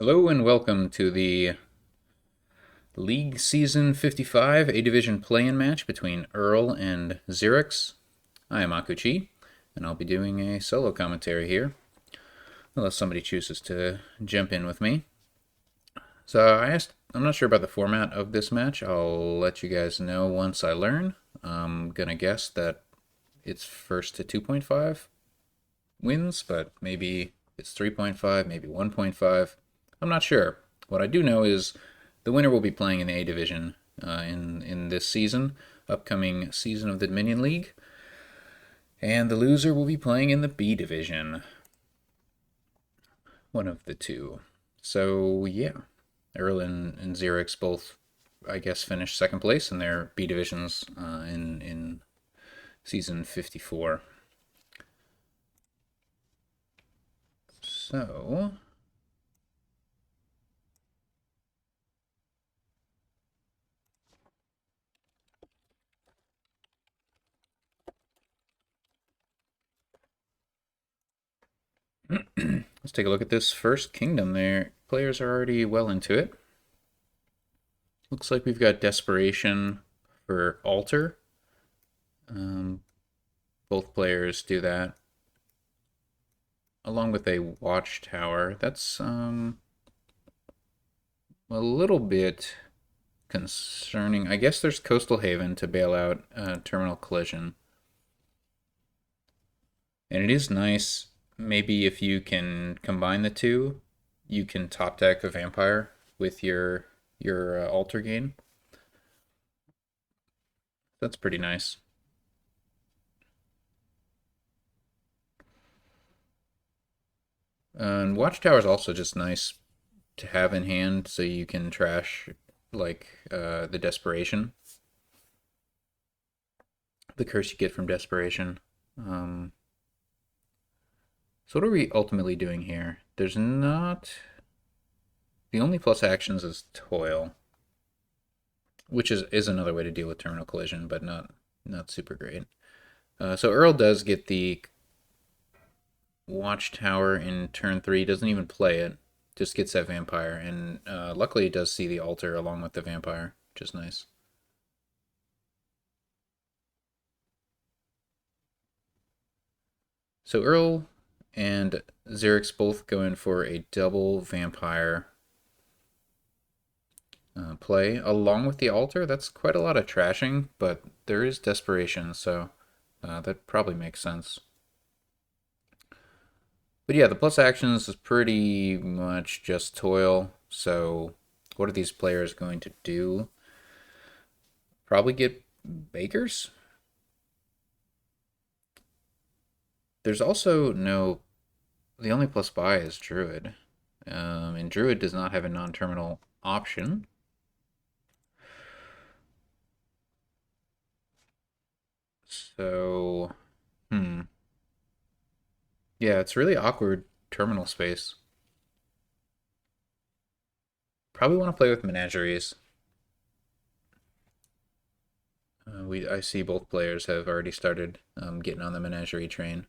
Hello and welcome to the League Season 55 A Division Play-In match between Earl and Xyrix. I am Akuchi, and I'll be doing a solo commentary here, unless somebody chooses to jump in with me. I'm not sure about the format of this match. I'll let you guys know once I learn. I'm gonna guess that it's first to 2.5 wins, but maybe it's 3.5, maybe 1.5. I'm not sure. What I do know is the winner will be playing in the A Division in this season, upcoming season of the Dominion League, and the loser will be playing in the B Division. One of the two. So yeah, Earl and Xyrix both, I guess, finished second place in their B divisions in season 54. So let's take a look at this first kingdom there. Players are already well into it. Looks like we've got Desperation for Altar. Both players do that. Along with a Watchtower. That's a little bit concerning. I guess there's Coastal Haven to bail out Terminal Collision. And it is nice, maybe if you can combine the two, you can top deck a Vampire with your altar gain. That's pretty nice. And Watchtower is also just nice to have in hand, so you can trash like the Desperation, the curse you get from Desperation. Um, so what are we ultimately doing here? There's not. The only plus actions is Toil, which is another way to deal with Terminal Collision, but not super great. So Earl does get the Watchtower in turn 3. Doesn't even play it. Just gets that Vampire. And luckily it does see the altar along with the Vampire, which is nice. So Earl and Xyrix both go in for a double Vampire play along with the altar. That's quite a lot of trashing, but there is Desperation, so that probably makes sense. But yeah, the plus actions is pretty much just Toil. So what are these players going to do? Probably get Bakers. There's also no. The only plus buy is Druid. And Druid does not have a non-terminal option. So, yeah, it's really awkward terminal space. Probably want to play with menageries. I see both players have already started getting on the menagerie train.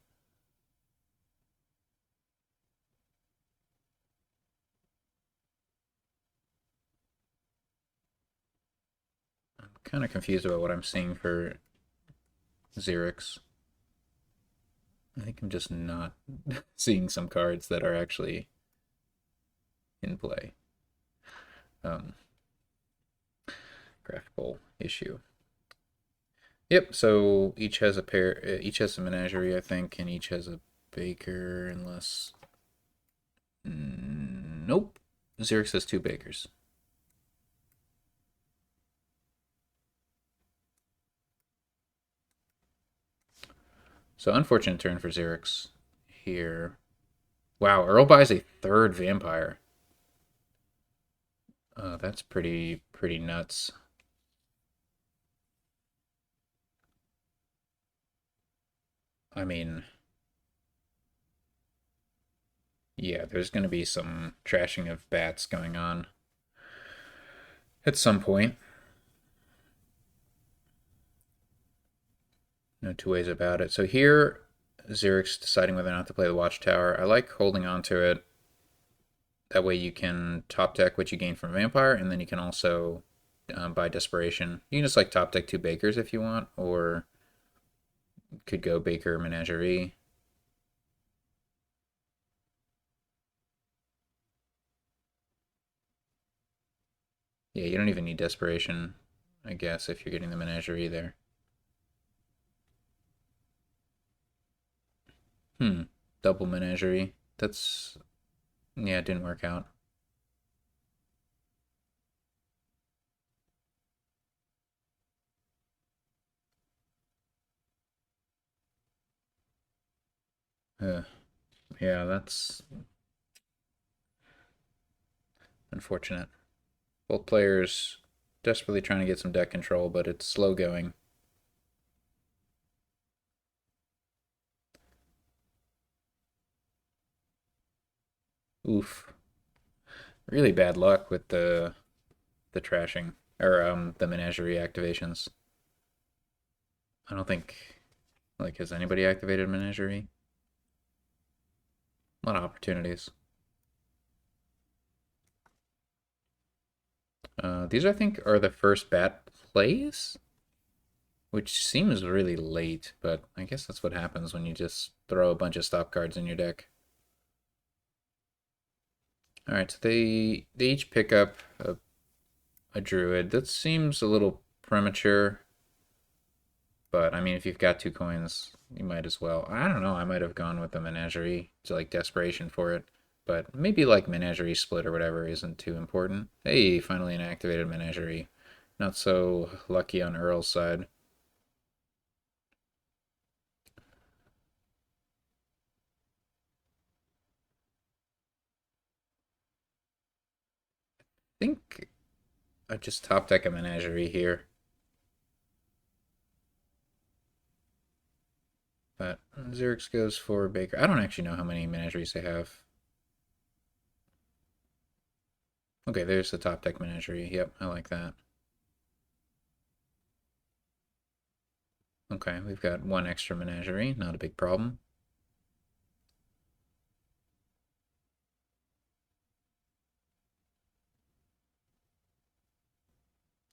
I'm kind of confused about what I'm seeing for Xyrix. I think I'm just not seeing some cards that are actually in play. Um, Graphical issue. Yep. So each has a pair. Each has a menagerie, I think, and each has a baker, unless. Nope. Xerix has two bakers. So unfortunate turn for Xerix here. Wow, Earl buys a third vampire. That's pretty nuts. I mean, yeah, there's going to be some trashing of bats going on at some point. No two ways about it. So here, Xerix deciding whether or not to play the Watchtower. I like holding on to it. That way you can top deck what you gain from Vampire, and then you can also buy Desperation. You can just like top deck two Bakers if you want, or could go Baker Menagerie. Yeah, you don't even need Desperation, I guess, if you're getting the Menagerie there. Hmm. Double Menagerie. That's, yeah, it didn't work out. Uh, yeah, that's unfortunate. Both players desperately trying to get some deck control, but it's slow going. Oof. Really bad luck with the trashing or the menagerie activations. I don't think like has anybody activated menagerie? A lot of opportunities. These I think are the first bat plays, which seems really late, but I guess that's what happens when you just throw a bunch of stop cards in your deck. All right, so they each pick up a druid. That seems a little premature. But I mean, if you've got two coins, you might as well. I don't know. I might have gone with the menagerie to like desperation for it. But maybe like menagerie split or whatever isn't too important. Hey, finally an activated menagerie. Not so lucky on Earl's side. I think I just top deck a menagerie here. But Xyrix goes for Baker. I don't actually know how many menageries they have. Okay, there's the top deck menagerie. Yep, I like that. Okay, we've got one extra menagerie. Not a big problem.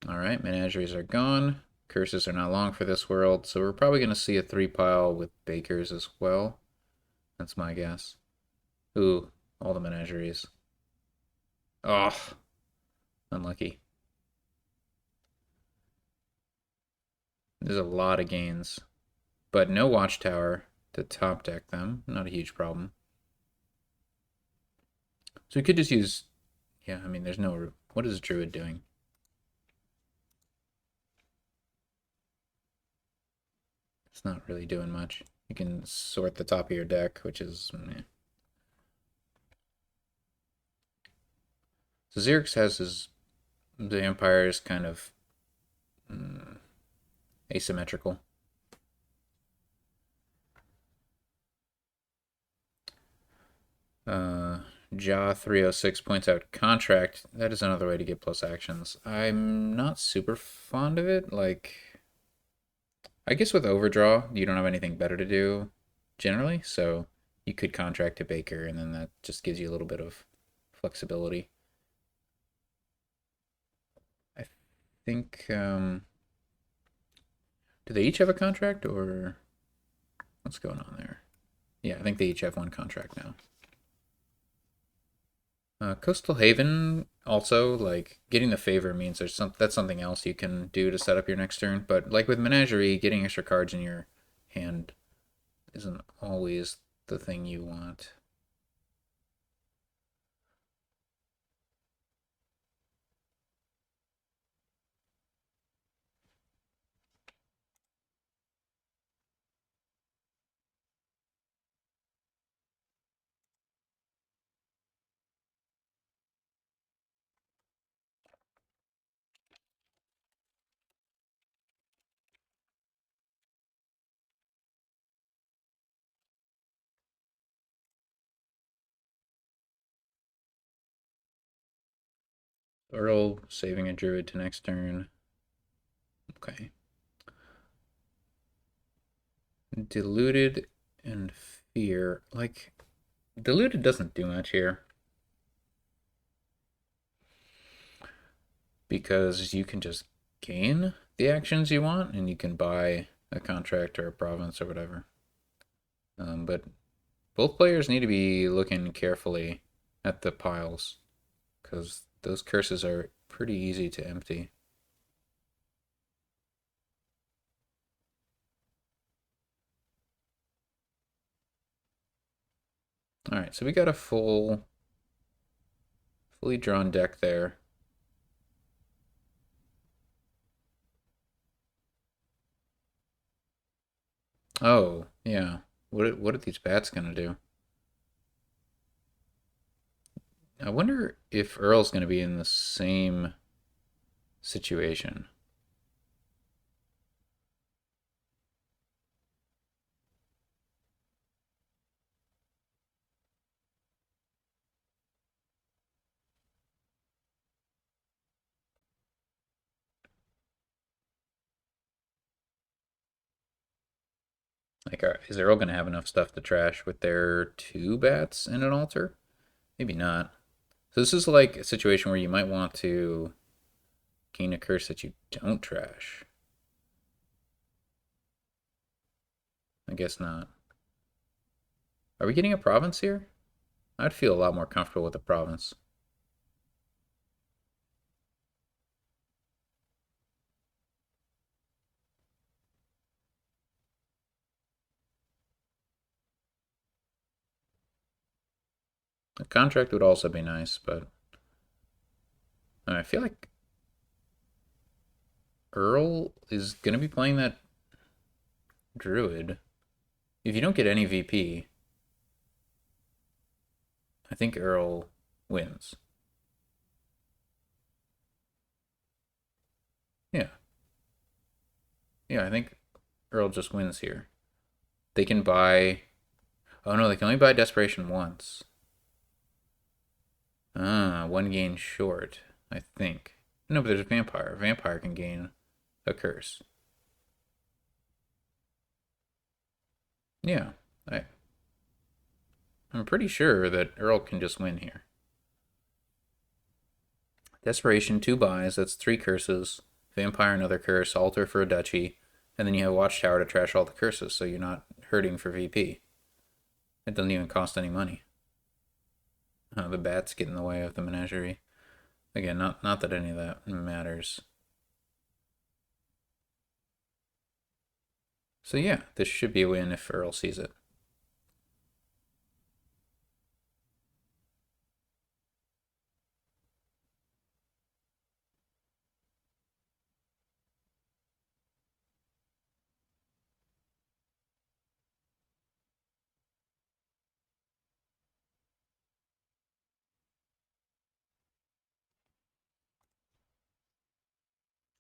All right, menageries are gone. Curses are not long for this world, so we're probably going to see a three pile with bakers as well. That's my guess. Ooh, all the menageries. Oh, unlucky. There's a lot of gains, but no watchtower to top deck them. Not a huge problem. So we could just use. Yeah, I mean, there's no. What is Druid doing? It's not really doing much. You can sort the top of your deck, which is. Meh. So Xerxes has his. The Empire is kind of asymmetrical. Uh, Jaw 306 points out contract. That is another way to get plus actions. I'm not super fond of it. Like, I guess with overdraw, you don't have anything better to do generally. So you could contract to Baker, and then that just gives you a little bit of flexibility. I think. Do they each have a contract, or what's going on there? Yeah, I think they each have one contract now. Coastal Haven also like getting the favor means that's something else you can do to set up your next turn. But like with Menagerie, getting extra cards in your hand isn't always the thing you want. Earl saving a druid to next turn. Okay. Diluted and fear. Like diluted doesn't do much here. because you can just gain the actions you want and you can buy a contract or a province or whatever. But both players need to be looking carefully at the piles because those curses are pretty easy to empty. All right, so we got a fully drawn deck there. Oh, yeah. What are these bats gonna do? I wonder if Earl's gonna be in the same situation. Like, is Earl gonna have enough stuff to trash with their two bats and an altar? Maybe not. So this is like a situation where you might want to gain a curse that you don't trash. I guess not. Are we getting a province here? I'd feel a lot more comfortable with a province. A contract would also be nice, but I feel like Earl is going to be playing that Druid. If you don't get any VP, I think Earl wins. Yeah. Yeah, I think Earl just wins here. They can buy. Oh no, they can only buy Desperation once. One gain short, I think. No, but there's a Vampire. Vampire can gain a curse. Yeah, I, I'm pretty sure that Earl can just win here. Desperation, two buys, that's three curses. Vampire, another curse. Altar for a duchy. And then you have Watchtower to trash all the curses, so you're not hurting for VP. It doesn't even cost any money. The bats get in the way of the menagerie. Again, not that any of that matters. So yeah, this should be a win if Earl sees it.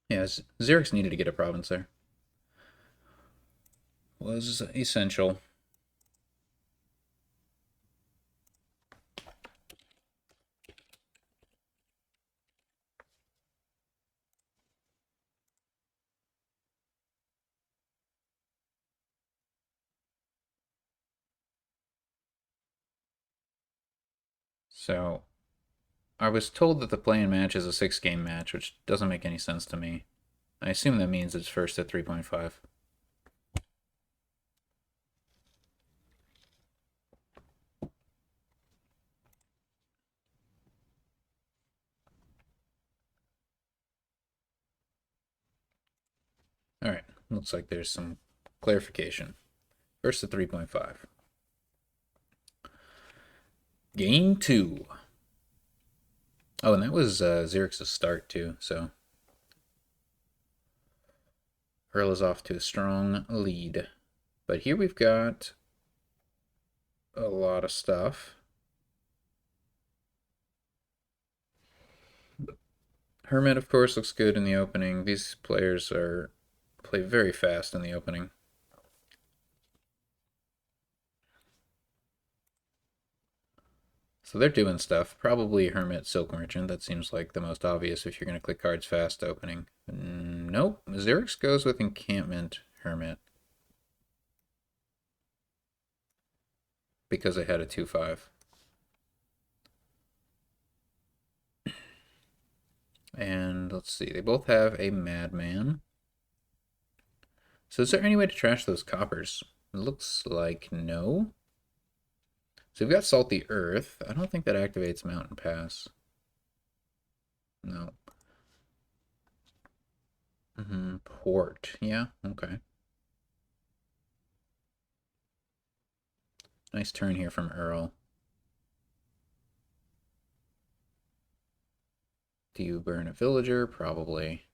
Yeah, xyrix needed to get a province there. Was essential. So I was told that the play-in match is a 6-game match, which doesn't make any sense to me. I assume that means it's first at 3.5. All right, looks like there's some clarification. First at 3.5. Game 2. Oh, and that was Xyrix's start too, so Earl is off to a strong lead. But here we've got a lot of stuff. Hermit, of course, looks good in the opening. These players play very fast in the opening. So they're doing stuff. Probably Hermit, Silk Merchant. That seems like the most obvious if you're going to click cards fast opening. Nope. Xyrix goes with Encampment, Hermit. Because I had a 2-5. And let's see, they both have a madman. So is there any way to trash those coppers? It looks like no. So we've got Salty Earth. I don't think that activates Mountain Pass. No. Port. Yeah, okay. Nice turn here from Earl. Do you burn a villager? Probably.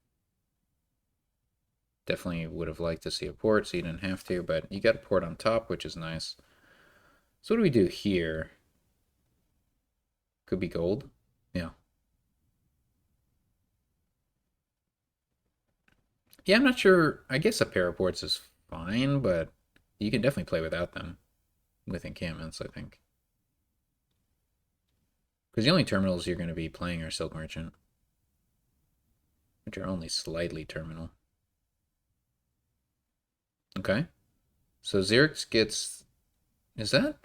Definitely would have liked to see a port, so you didn't have to, but you got a port on top, which is nice. So what do we do here? Could be gold. Yeah. Yeah, I'm not sure. I guess a pair of ports is fine, but you can definitely play without them with encampments, I think. Because the only terminals you're going to be playing are Silk Merchant, which are only slightly terminal. Okay. So xyrix gets. Is that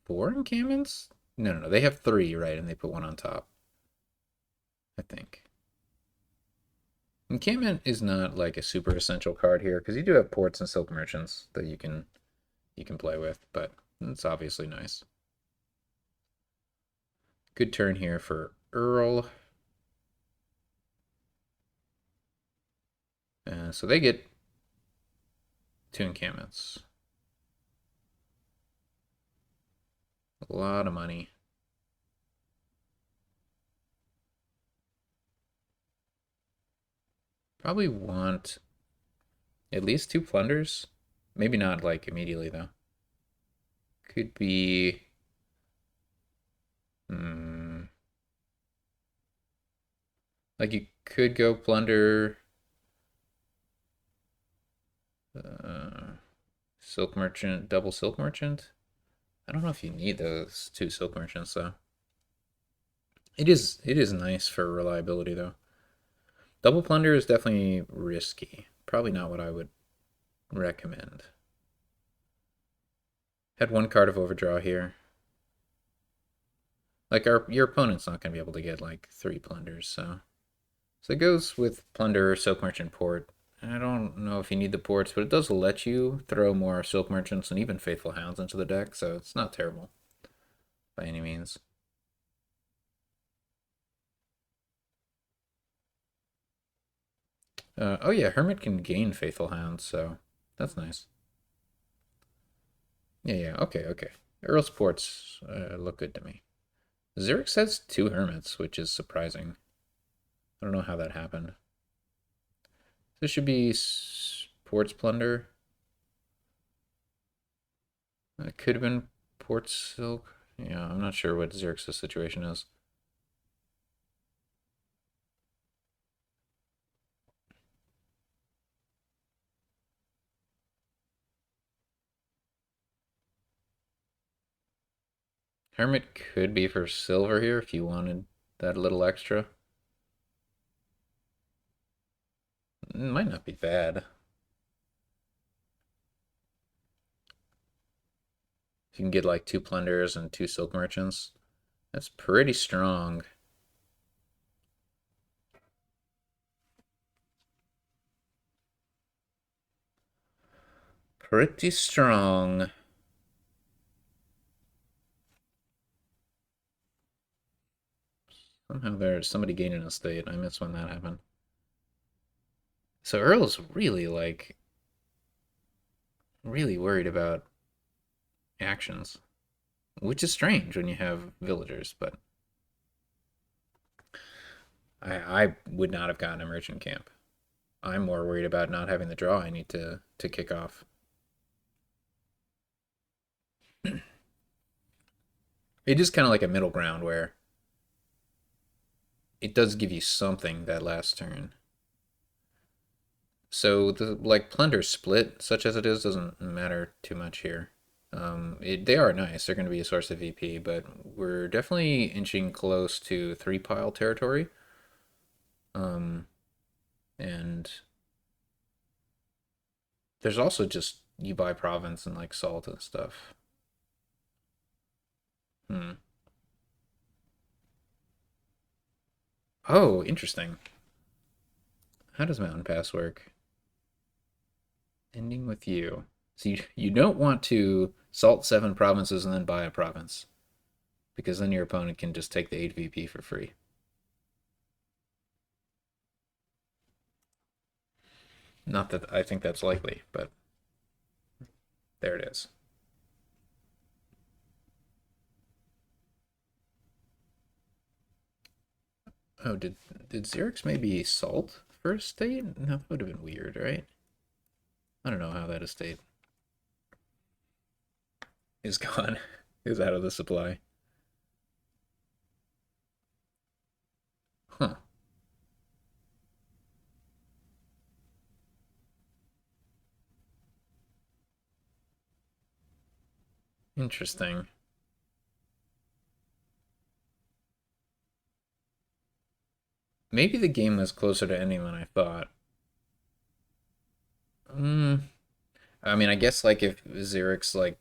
4 encampments? No, no, no. They have 3, right? And they put 1 on top, I think. Encampment is not like a super essential card here because you do have ports and silk merchants that you can play with, but it's obviously nice. Good turn here for Earl. So they get 2 encampments. A lot of money. Probably want at least 2 plunders. Maybe not like immediately though. Could be. Like you could go plunder silk merchant, double silk merchant. I don't know if you need those 2 silk merchants though. It is nice for reliability though. Double plunder is definitely risky. Probably not what I would recommend. Had 1 card of overdraw here. Like your opponent's not gonna be able to get like 3 plunders, so it goes with plunder, silk merchant, port. I don't know if you need the ports, but it does let you throw more silk merchants and even faithful hounds into the deck, so it's not terrible by any means. Oh yeah, Hermit can gain faithful hounds, so that's nice. Yeah, yeah, okay, okay. Earl's ports look good to me. Xyrix has 2 hermits, which is surprising. I don't know how that happened. This should be ports plunder. It could have been port silk. Yeah, I'm not sure what Xyrix's situation is. Hermit could be for silver here if you wanted that little extra. It might not be bad. If you can get like 2 plunders and 2 silk merchants, that's pretty strong. Pretty strong. Somehow there's somebody gaining a state. I miss when that happened. So Earl's really like really worried about actions, which is strange when you have villagers, but I would not have gotten a merchant camp. I'm more worried about not having the draw I need to kick off. It is kind of like a middle ground where it does give you something that last turn. So the like plunder split, such as it is, doesn't matter too much here. They are nice. They're going to be a source of VP, but we're definitely inching close to 3 pile territory. And there's also just you buy province and like salt and stuff. Hmm. Oh, interesting. how does Mountain Pass work? Ending with you. So you don't want to salt 7 provinces and then buy a province, because then your opponent can just take the 8 VP for free. Not that I think that's likely, but there it is. Oh, did xyrix maybe salt for a state? No, that would have been weird, right? I don't know how that estate is gone, is out of the supply. Huh. Interesting. Maybe the game was closer to ending than I thought. Hmm. I mean, I guess like if xyrix like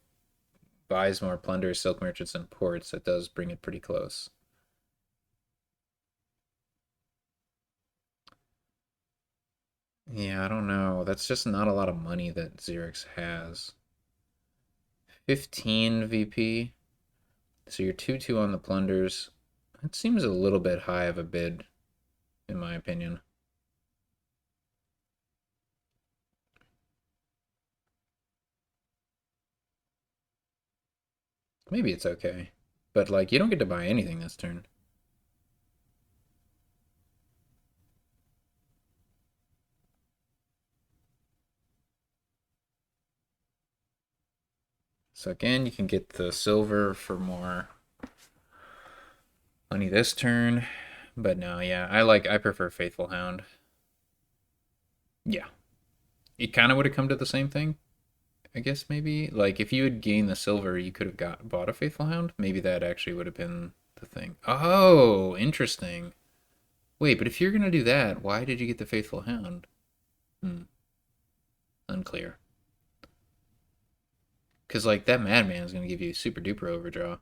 buys more plunder, silk merchants, and ports, it does bring it pretty close. Yeah, I don't know. That's just not a lot of money that xyrix has. 15 VP. So you're 2-2 on the plunders. That seems a little bit high of a bid, in my opinion. Maybe it's okay. But, like, you don't get to buy anything this turn. So, again, you can get the silver for more money this turn. But no, yeah, I prefer Faithful Hound. Yeah. It kind of would have come to the same thing, I guess, maybe. Like, if you had gained the silver, you could have bought a Faithful Hound. Maybe that actually would have been the thing. Oh, interesting. Wait, but if you're gonna do that, why did you get the Faithful Hound? Hmm, unclear. Because like that Madman is gonna give you super duper overdraw.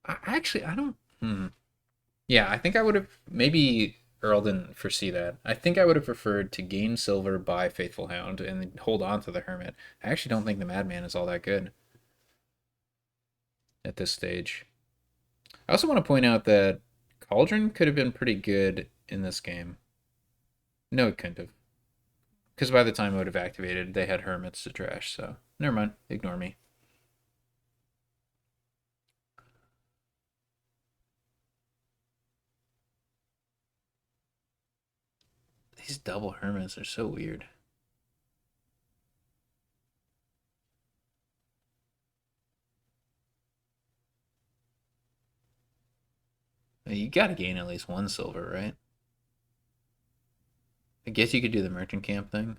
I don't. Hmm. Yeah, I think I would have maybe Earl didn't foresee that. I think I would have preferred to gain silver by Faithful Hound and hold on to the Hermit. I actually don't think the Madman is all that good at this stage. I also want to point out that Cauldron could have been pretty good in this game. No, it couldn't have. Because by the time it would have activated, they had Hermits to trash, so never mind. Ignore me. These double Hermits are so weird. You gotta gain at least 1 silver, right? I guess you could do the merchant camp thing.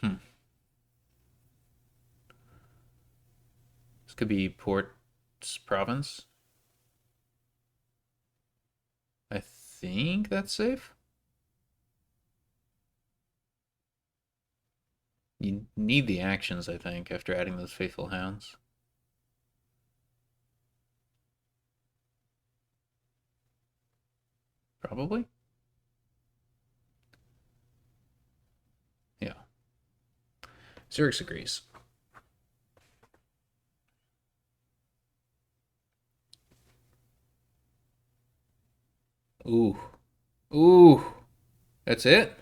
Hmm. This could be Port's province. I think that's safe. You need the actions, I think, after adding those faithful hounds. Probably. Yeah. Zerix agrees. Ooh. Ooh. That's it?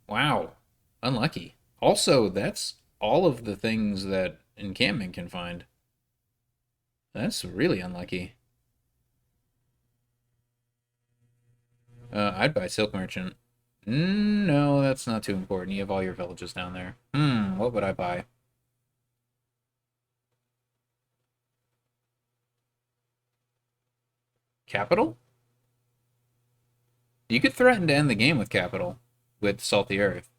Wow. Unlucky. Also, that's all of the things that encampment can find. That's really unlucky. I'd buy Silk Merchant. No, that's not too important. You have all your villages down there. What would I buy? Capital? You could threaten to end the game with Capital, with Salty Earth.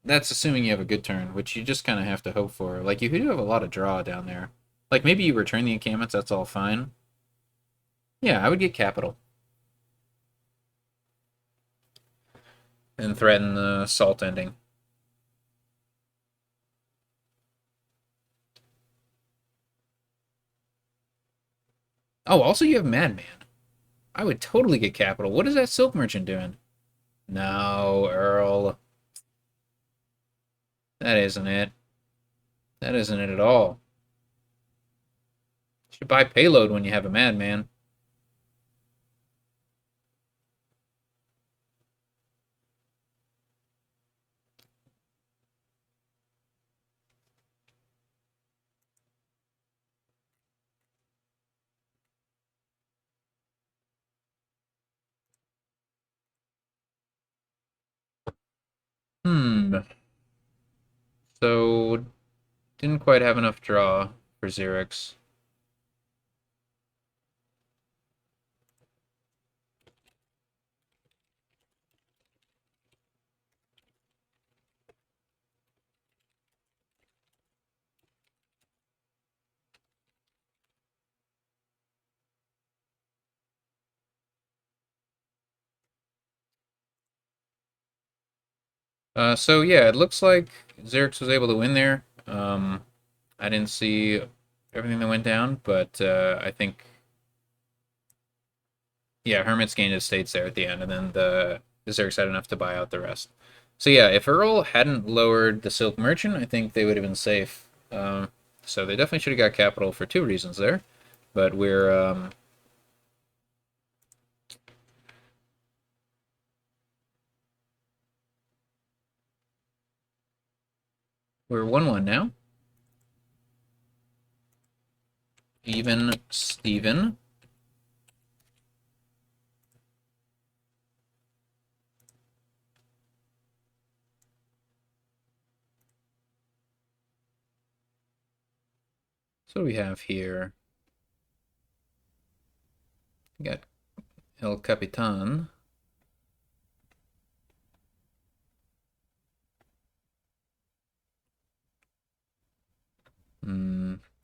That's assuming you have a good turn, which you just kind of have to hope for. Like, you do have a lot of draw down there. Like, maybe you return the encampments, that's all fine. Yeah, I would get Capital. And threaten the Salt ending. Oh, also you have Madman. I would totally get capital. What is that Silk Merchant doing? No, Earl. That isn't it. That isn't it at all. You should buy payload when you have a Madman. Hmm. So, didn't quite have enough draw for xyrix. So yeah, it looks like xyrix was able to win there. I didn't see everything that went down, but I think yeah, Hermit's gained his states there at the end, and then the xyrix had enough to buy out the rest. So yeah, if Earl hadn't lowered the Silk Merchant, I think they would have been safe. So they definitely should have got capital for two reasons there. But we're 1-1 now. Even Steven. So we have here. We got El Capitan.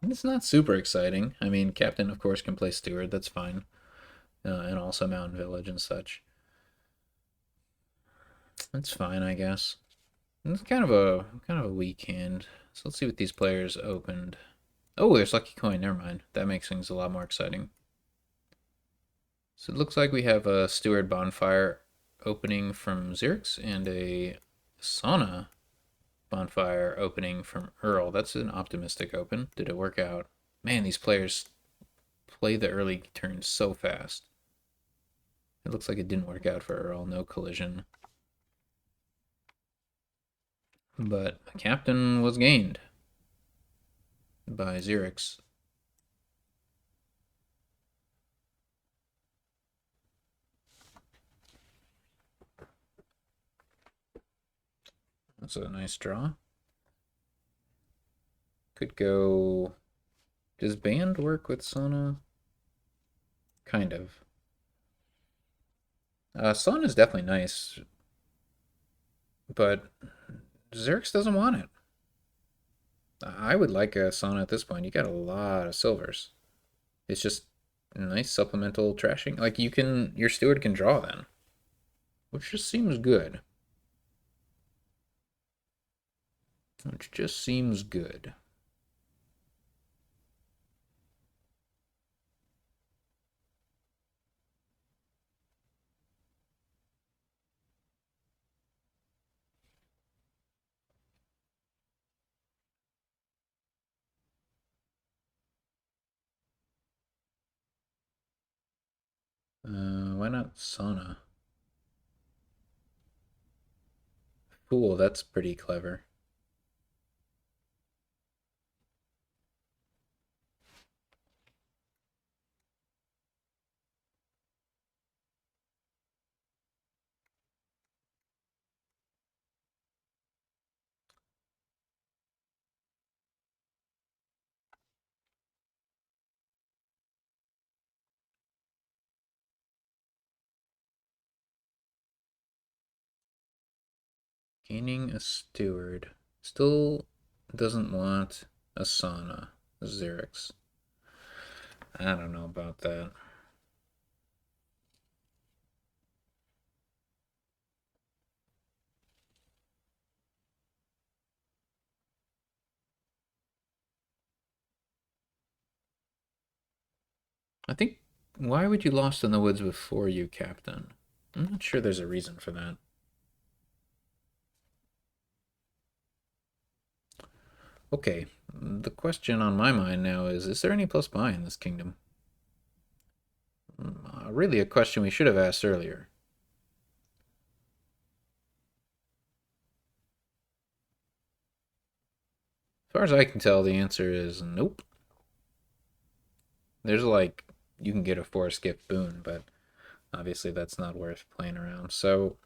It's not super exciting. I mean, Captain, of course, can play Steward. That's fine. And also Mountain Village and such. That's fine, I guess. It's kind of a weak hand. So let's see what these players opened. Oh, there's Lucky Coin. Never mind. That makes things a lot more exciting. So it looks like we have a Steward Bonfire opening from xyrix and a Sauna Bonfire opening from Earl. That's an optimistic open. Did it work out? Man, these players play the early turns so fast. It looks like it didn't work out for Earl. No collision. But a captain was gained by xyrix. That's a nice draw. Could go. Does Band work with Sona? Kind of. Sona is definitely nice, but xyrix doesn't want it. I would like a Sona at this point. You got a lot of silvers. It's just nice supplemental trashing. Like your steward can draw then, which just seems good. Which just seems good. Why not Sona? Fool, that's pretty clever. Gaining a steward. Still doesn't want a Sauna. Xyrix. I don't know about that. I think, why would you Lost in the Woods before you Captain? I'm not sure there's a reason for that. Okay, the question on my mind now is there any plus buy in this kingdom? Really a question we should have asked earlier. As far as I can tell, the answer is nope. There's like, you can get a forest gift boon, but obviously that's not worth playing around. So,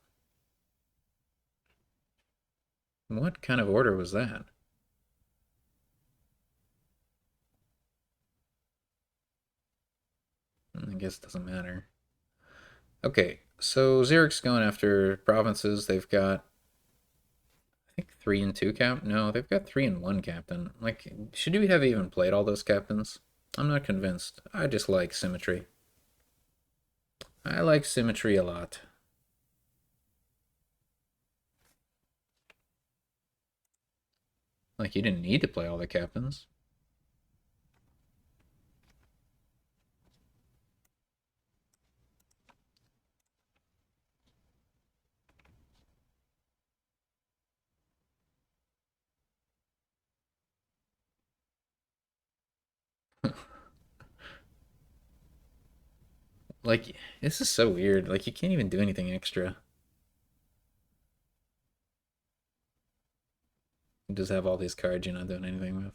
what kind of order was that? I guess it doesn't matter. Okay, so Xyrix going after provinces. They've got, I think, 3 and 2 cap. No, they've got 3 and 1 captain. Like, should we have even played all those captains? I'm not convinced. I just like symmetry. I like symmetry a lot. Like, you didn't need to play all the captains. Like, this is so weird. Like, you can't even do anything extra. You just have all these cards you're not doing anything with.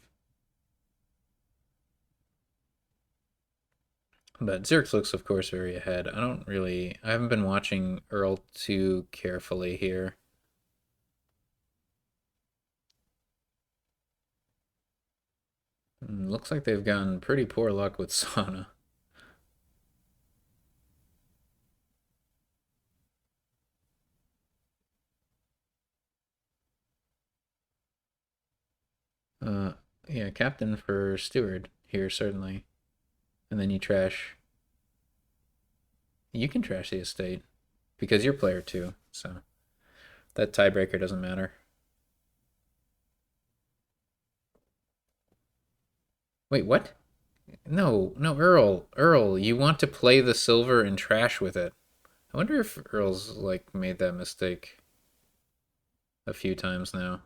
But Xerx looks, of course, very ahead. I haven't been watching Earl too carefully here. Looks like they've gotten pretty poor luck with Sauna. Uh, yeah, captain for Steward here, certainly. And then you trash. You can trash the estate because you're player two, so that tiebreaker doesn't matter. Wait, what? No, no, Earl. Earl, you want to play the silver and trash with it. I wonder if Earl's like made that mistake a few times now.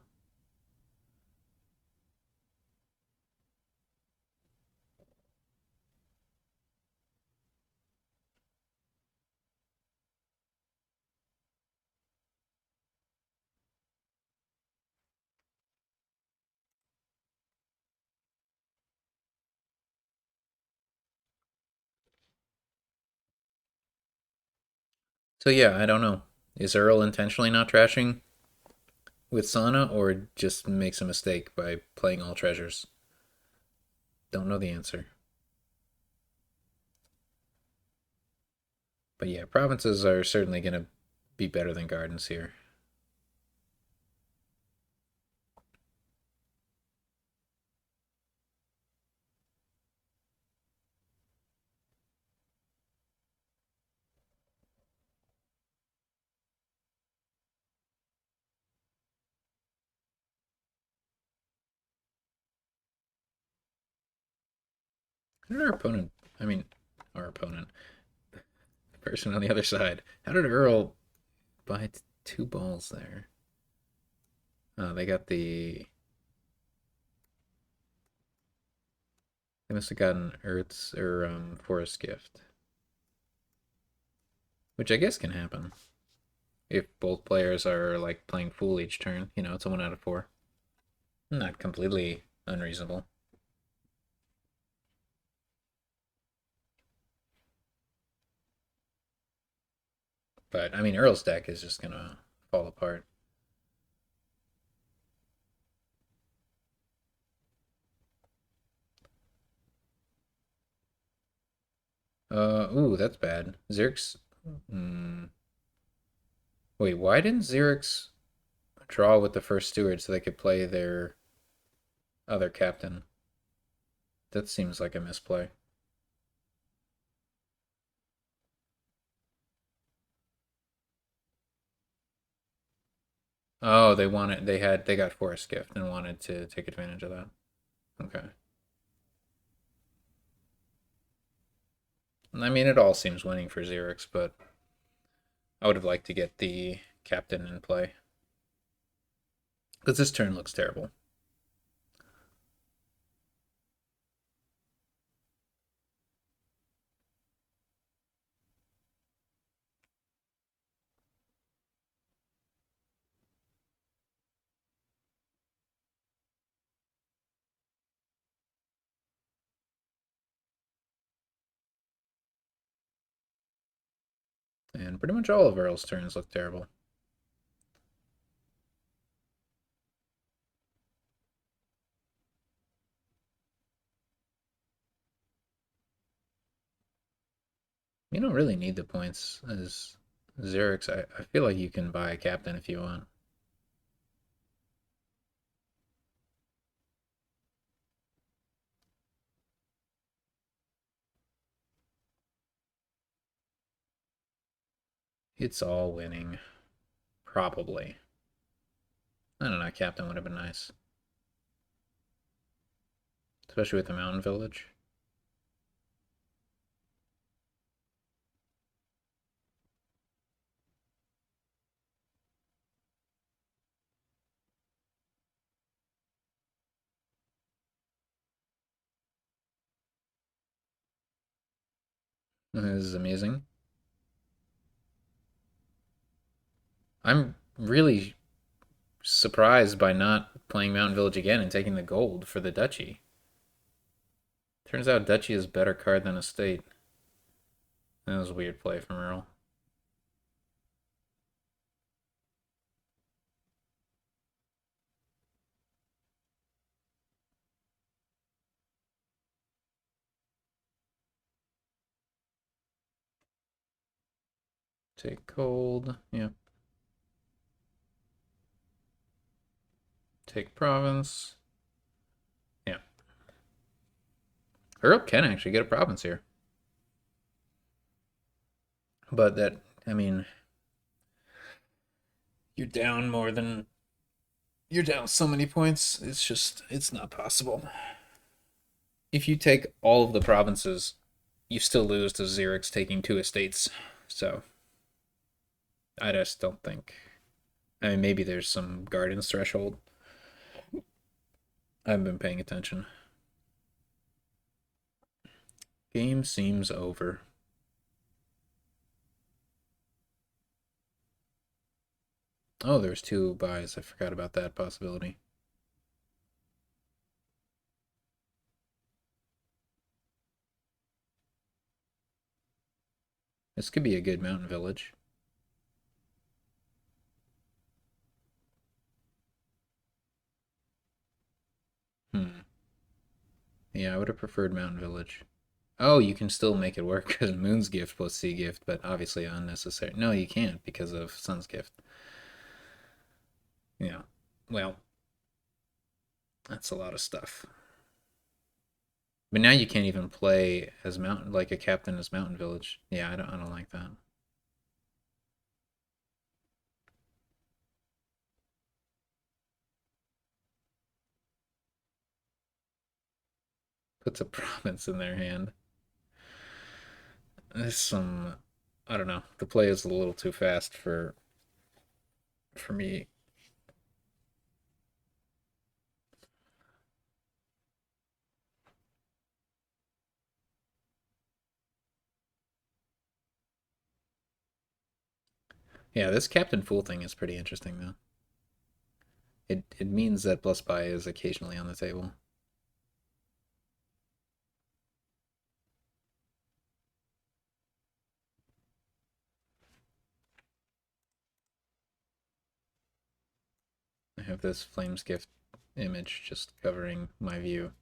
So yeah, I don't know. Is Earl intentionally not trashing with Sana or just makes a mistake by playing all treasures? Don't know the answer. But yeah, provinces are certainly going to be better than gardens here. How did our opponent, I mean, our opponent, the person on the other side, how did Earl buy 2 balls there? They got they must have gotten Earth's or Forest Gift, which I guess can happen if both players are like playing full each turn. You know, it's a 1 out of 4. Not completely unreasonable. But I mean, Earl's deck is just gonna fall apart. Ooh, that's bad. Xerx. Mm, wait, why didn't Xerx draw with the first steward so they could play their other captain? That seems like a misplay. Oh, they got Forest Gift and wanted to take advantage of that. Okay. I mean, it all seems winning for xyrix, but I would have liked to get the captain in play. Because this turn looks terrible. And pretty much all of Earl's turns look terrible. You don't really need the points as xyrix. I feel like you can buy a captain if you want. It's all winning. Probably. I don't know, captain would have been nice. Especially with the mountain village. This is amazing. I'm really surprised by not playing Mountain Village again and taking the gold for the duchy. Turns out duchy is a better card than estate. That was a weird play from Earl. Take gold. Yep. Take province. Yeah. Earl can actually get a province here. But that, I mean, you're down more than. You're down so many points. It's just, it's not possible. If you take all of the provinces, you still lose to xyrix taking 2 estates. So, I just don't think. I mean, maybe there's some gardens threshold. I haven't been paying attention. Game seems over. Oh, there's 2 buys. I forgot about that possibility. This could be a good mountain village. Hmm. Yeah, I would have preferred mountain village. Oh, you can still make it work because Moon's Gift plus Sea Gift, but obviously unnecessary. No, you can't because of Sun's Gift. Yeah. Well, that's a lot of stuff. But now you can't even play as mountain like a captain as Mountain Village. Yeah, I don't like that. Puts a province in their hand. There's some I don't know. The play is a little too fast for me. Yeah, this Captain Fool thing is pretty interesting though. It means that plus buy is occasionally on the table. I have this Flames Gift image just covering my view.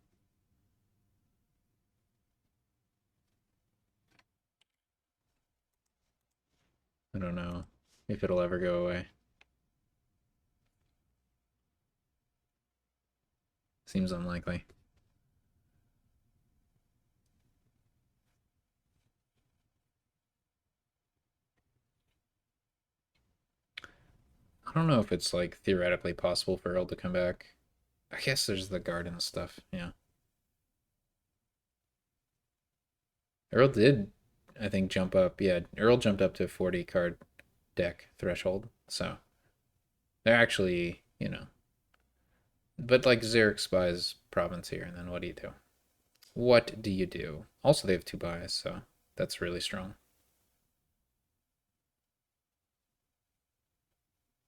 I don't know if it'll ever go away. Seems unlikely. I don't know if it's like theoretically possible for Earl to come back. I guess there's the garden stuff. Yeah. Earl did I think, jump up. Yeah, Earl jumped up to 40 card deck threshold. So they're actually, but like xyrix buys province here, and then what do you do? What do you do? Also, they have two buys, so that's really strong.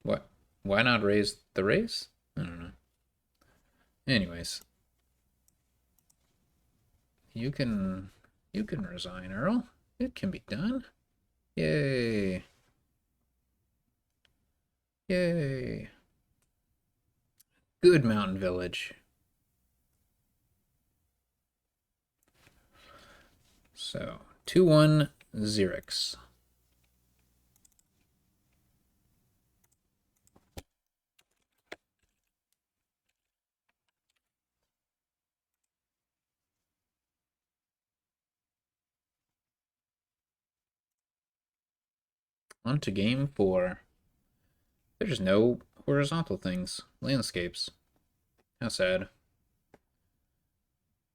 What? Why not raise the raise? I don't know. Anyways, you can resign, Earl. It can be done. Yay. Yay. Good mountain village. So, 2-1 xyrix. On to game 4. There's no horizontal things. Landscapes. How sad.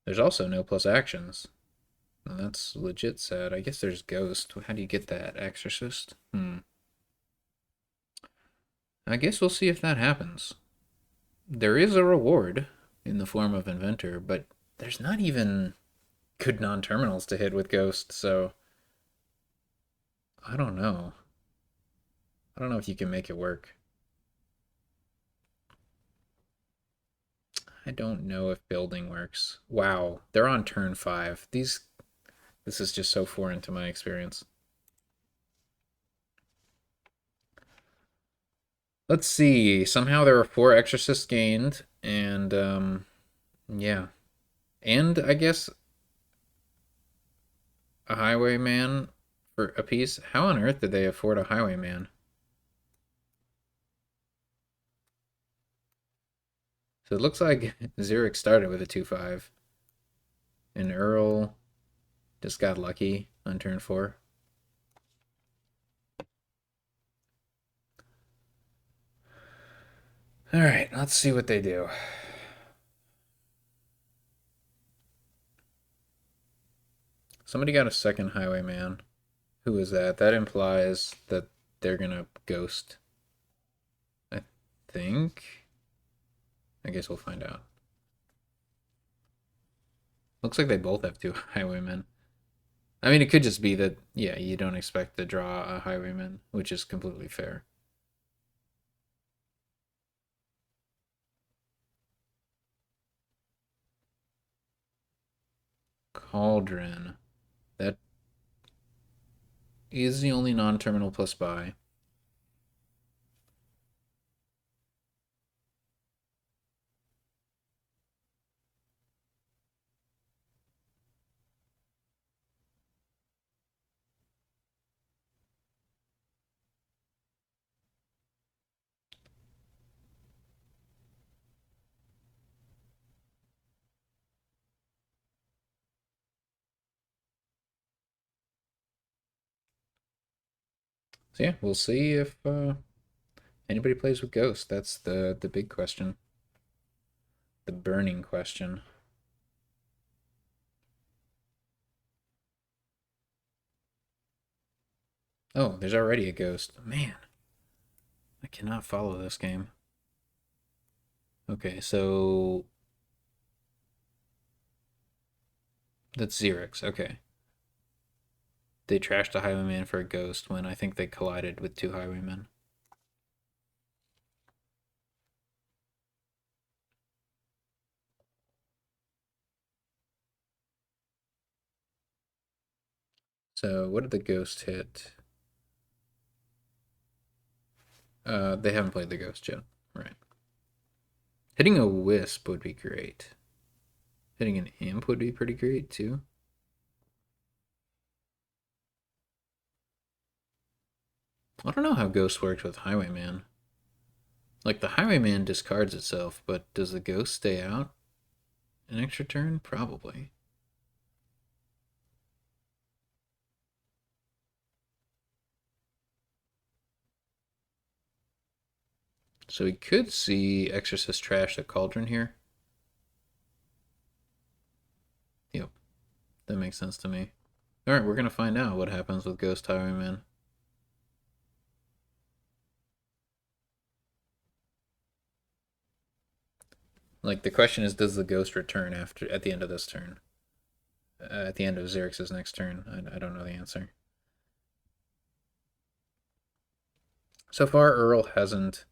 There's also no plus actions. Well, that's legit sad. I guess there's Ghost. How do you get that? Exorcist? I guess we'll see if that happens. There is a reward in the form of Inventor, but there's not even good non-terminals to hit with Ghost, so I don't know. I don't know if you can make it work. I don't know if building works. Wow, they're on turn 5. This is just so foreign to my experience. Let's see. Somehow there are 4 exorcists gained, and yeah. And I guess a highwayman for a piece. How on earth did they afford a highwayman? So it looks like Xyrix started with a 2-5. And Earl just got lucky on turn 4. Alright, let's see what they do. Somebody got a second highwayman. Who is that? That implies that they're gonna ghost. I think. I guess we'll find out. Looks like they both have 2 highwaymen. I mean, it could just be that, yeah, you don't expect to draw a highwayman, which is completely fair. Cauldron. That is the only non-terminal plus buy. So yeah, we'll see if anybody plays with Ghost. That's the big question. The burning question. Oh, there's already a Ghost. Man, I cannot follow this game. Okay, so that's Xerix. Okay. They trashed a highwayman for a Ghost when I think they collided with 2 highwaymen. So what did the Ghost hit? They haven't played the Ghost yet. Right. Hitting a Wisp would be great. Hitting an Imp would be pretty great too. I don't know how Ghost works with Highwayman. Like, the Highwayman discards itself, but does the Ghost stay out an extra turn? Probably. So we could see Exorcist trash the Cauldron here. Yep, that makes sense to me. Alright, we're gonna find out what happens with Ghost Highwayman. Like, the question is, does the ghost return at the end of this turn? At the end of Xyrix's next turn? I don't know the answer. So far, Earl hasn't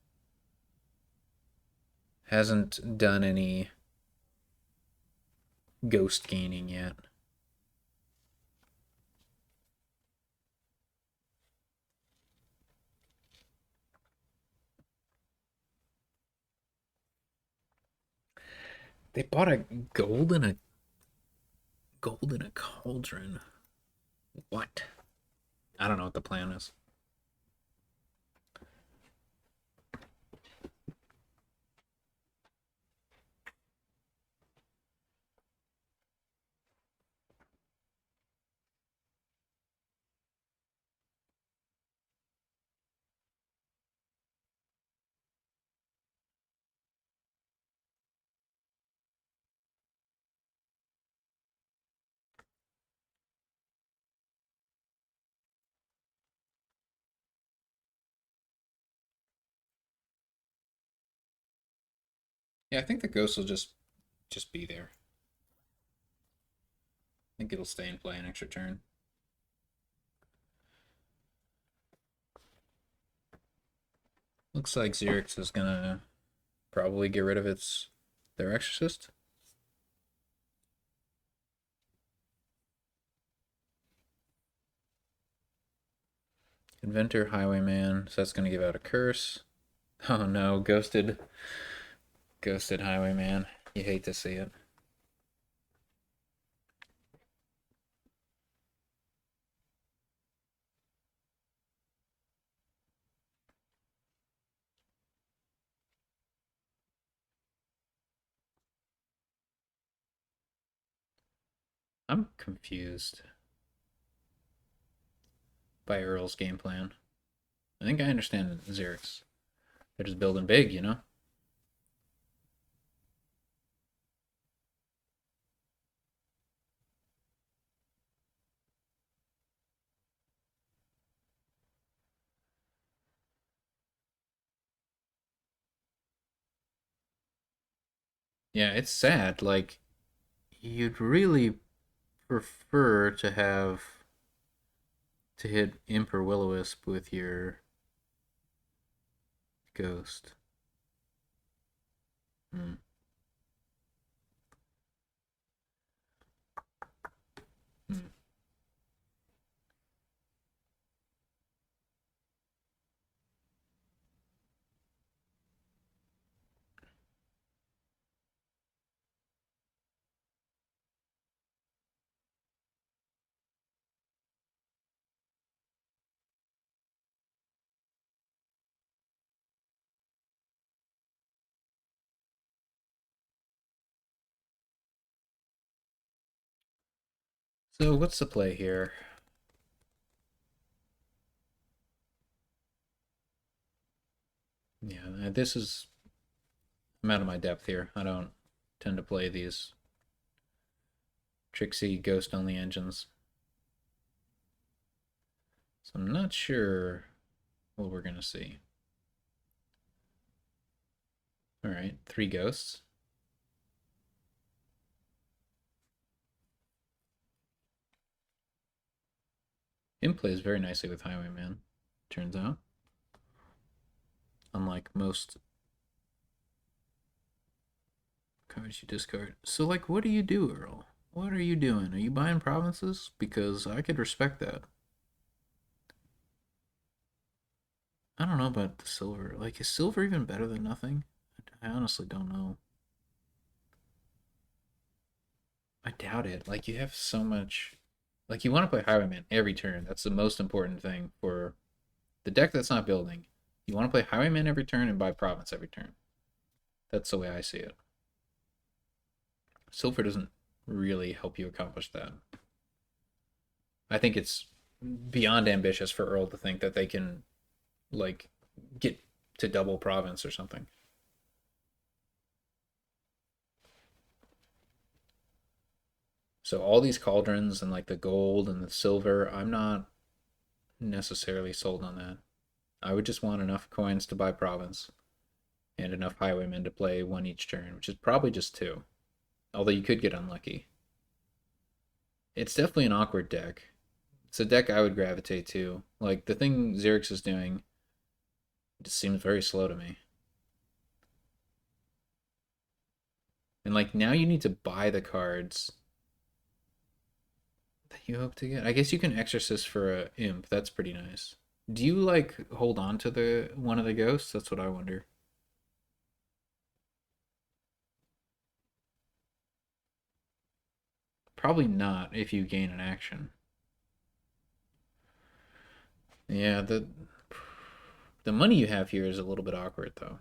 done any ghost gaining yet. They bought a gold and a cauldron. What? I don't know what the plan is. Yeah, I think the ghost will just be there. I think it'll stay and play an extra turn. Looks like Xyrix is gonna probably get rid of their exorcist. Inventor Highwayman, so that's gonna give out a curse. Oh no, ghosted Highwayman. You hate to see it. I'm confused by Earl's game plan. I think I understand Xyrix. They're just building big, you know? Yeah, it's sad. Like, you'd really prefer to hit Imp or Will-O-Wisp with your ghost. Hmm. Hmm. So what's the play here? Yeah, this is I'm out of my depth here. I don't tend to play these tricksy ghost only engines. So I'm not sure what we're gonna see. Alright, 3 ghosts. Him plays very nicely with Highwayman, turns out. Unlike most cards you discard. So, like, what do you do, Earl? What are you doing? Are you buying provinces? Because I could respect that. I don't know about the silver. Like, is silver even better than nothing? I honestly don't know. I doubt it. Like, you have so much. Like, you want to play Highwayman every turn. That's the most important thing for the deck that's not building. You want to play Highwayman every turn and buy province every turn. That's the way I see it. Silver doesn't really help you accomplish that. I think it's beyond ambitious for Earl to think that they can like get to double province or something. So all these cauldrons and like the gold and the silver, I'm not necessarily sold on that. I would just want enough coins to buy province and enough highwaymen to play one each turn, which is probably just two. Although you could get unlucky. It's definitely an awkward deck. It's a deck I would gravitate to. Like the thing Xyrix is doing just seems very slow to me. And like now you need to buy the cards that you hope to get. I guess you can exorcist for a imp. That's pretty nice. Do you like hold on to the one of the ghosts? That's what I wonder. Probably not if you gain an action. Yeah, the money you have here is a little bit awkward though.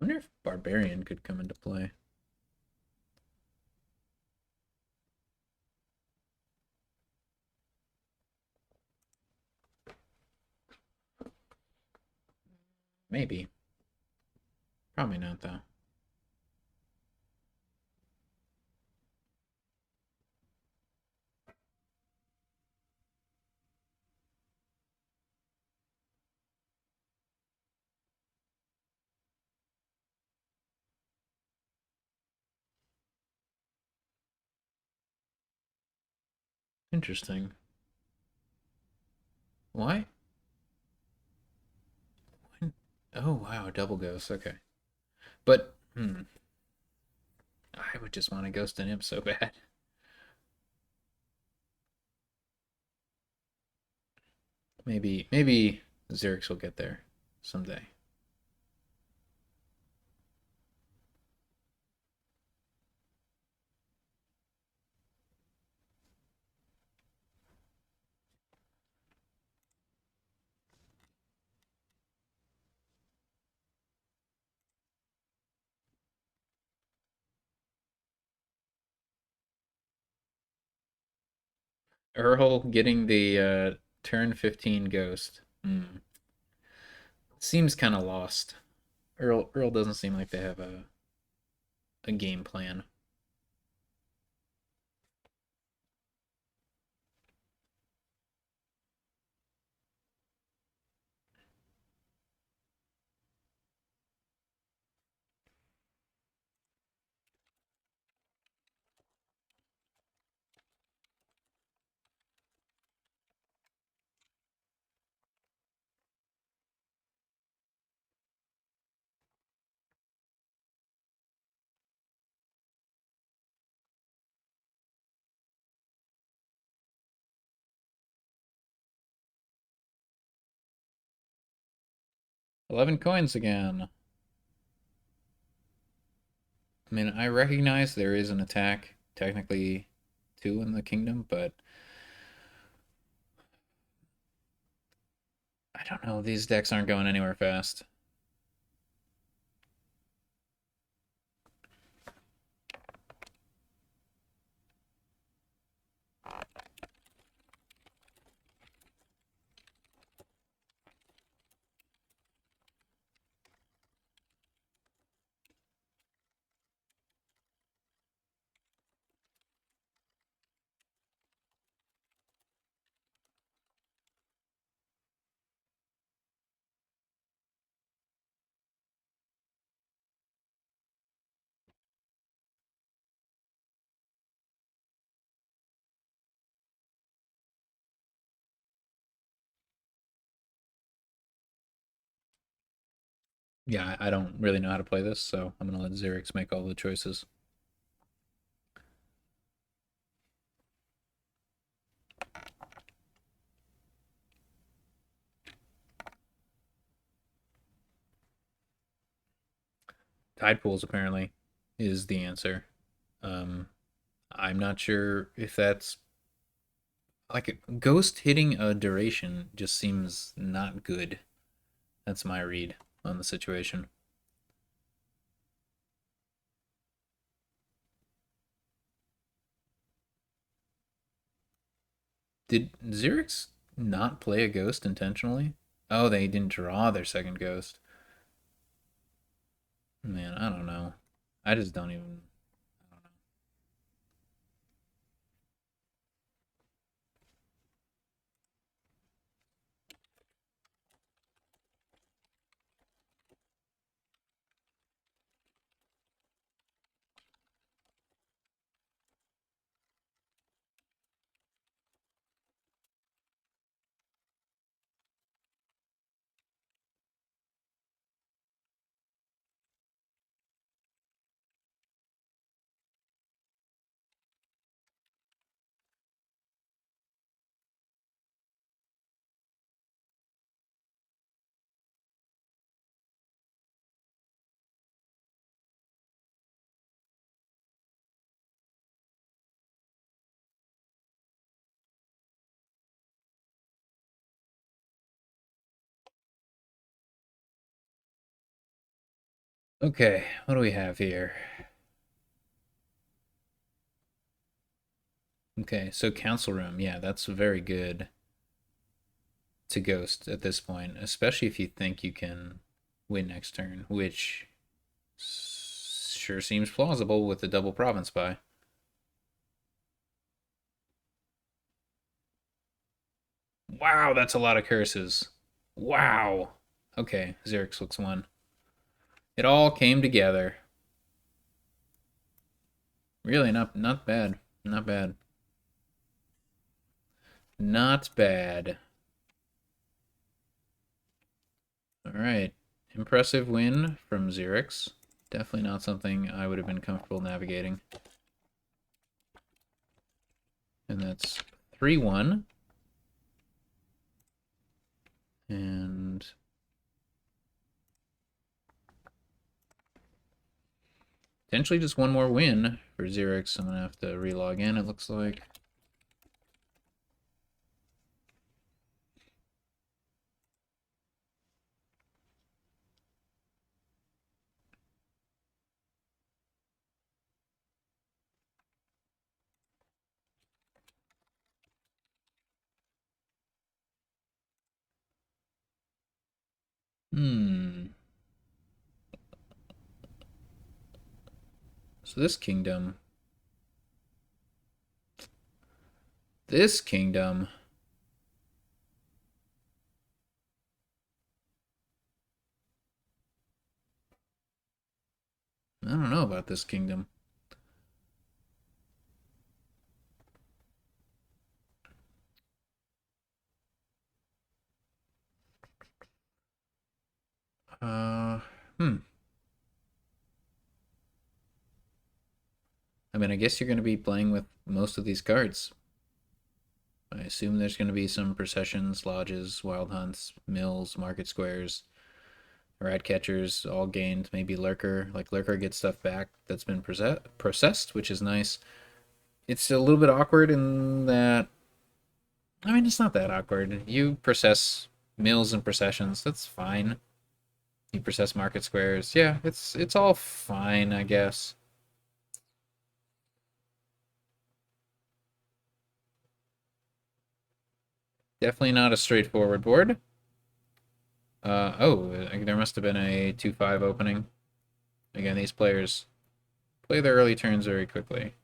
I wonder if barbarian could come into play. Maybe. Probably not though. Interesting. Why? Oh wow, double ghost. Okay, but I would just want to ghost an imp so bad. Maybe Xerix will get there someday. 'Earl getting the turn 15 ghost. Seems kind of lost. Earl doesn't seem like they have a game plan. 11 coins again. I mean, I recognize there is an attack, technically two in the kingdom, but I don't know. These decks aren't going anywhere fast. Yeah, I don't really know how to play this, so I'm gonna let Xerix make all the choices. Tide pools apparently is the answer. Um, I'm not sure if that's like a ghost hitting a duration just seems not good. That's my read on the situation. Did Xyrix not play a ghost intentionally? Oh, they didn't draw their second ghost. Man, I don't know. I just don't even. I don't know. Okay, what do we have here? Okay, so council room. Yeah, that's very good to ghost at this point, especially if you think you can win next turn, which sure seems plausible with the double province buy. Wow, that's a lot of curses. Wow. Okay, Xerix looks one. It all came together. Really, not bad. Not bad. Not bad. All right. Impressive win from Xerix. Definitely not something I would have been comfortable navigating. And that's 3-1. And potentially just one more win for Xerix. I'm going to have to relog in, it looks like. Hmm. So this kingdom. This kingdom. I don't know about this kingdom. Uh, hmm. I mean, I guess you're going to be playing with most of these cards. I assume there's going to be some processions, lodges, wild hunts, mills, market squares, rat catchers, all gained. Maybe lurker, like lurker gets stuff back that's been processed, which is nice. It's a little bit awkward in that. I mean, it's not that awkward. You process mills and processions, that's fine. You process market squares, yeah, it's all fine, I guess. Definitely not a straightforward board. Oh, there must have been a 2-5 opening. Again, these players play their early turns very quickly.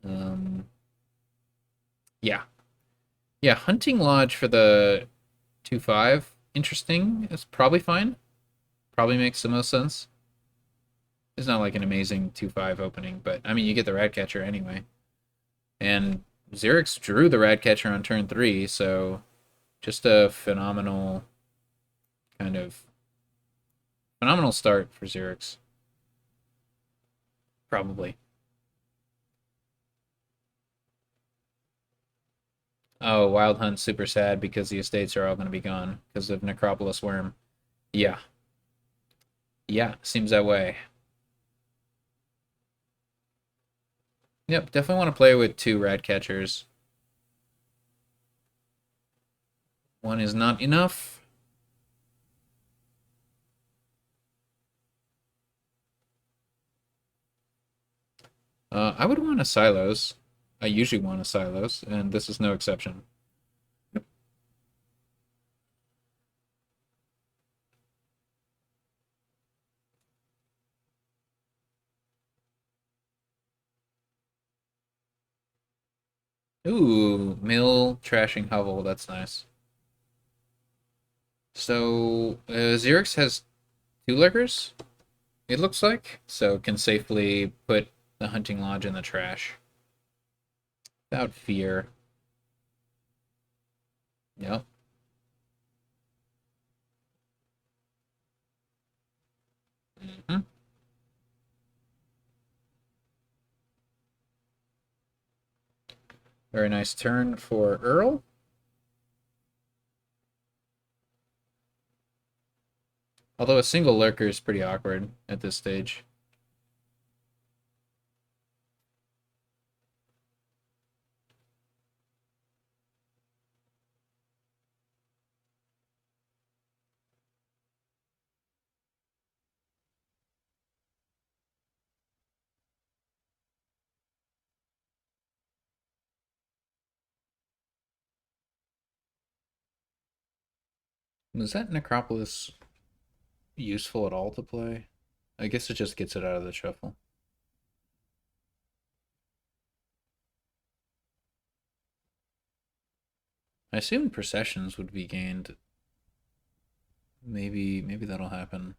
Um, yeah. Yeah, Hunting Lodge for the 2-5. Interesting. It's probably fine. Probably makes the most sense. It's not like an amazing 2-5 opening, but I mean, you get the Ratcatcher anyway. And Xerix drew the Ratcatcher on turn 3, so just a phenomenal kind of phenomenal start for Xerix. Probably. Oh, Wild Hunt's super sad because the estates are all going to be gone because of Necropolis Worm. Yeah. Yeah, seems that way. Yep, definitely want to play with 2 rat catchers. One is not enough. I would want a Silos. I usually want to silos, and this is no exception. Ooh, mill trashing hovel. That's nice. So Xyrix has two lurkers, it looks like, so can safely put the hunting lodge in the trash without fear. Yep. Hmm. Very nice turn for Earl. Although a single lurker is pretty awkward at this stage. Was that Necropolis useful at all to play? I guess it just gets it out of the shuffle. I assume processions would be gained. Maybe that'll happen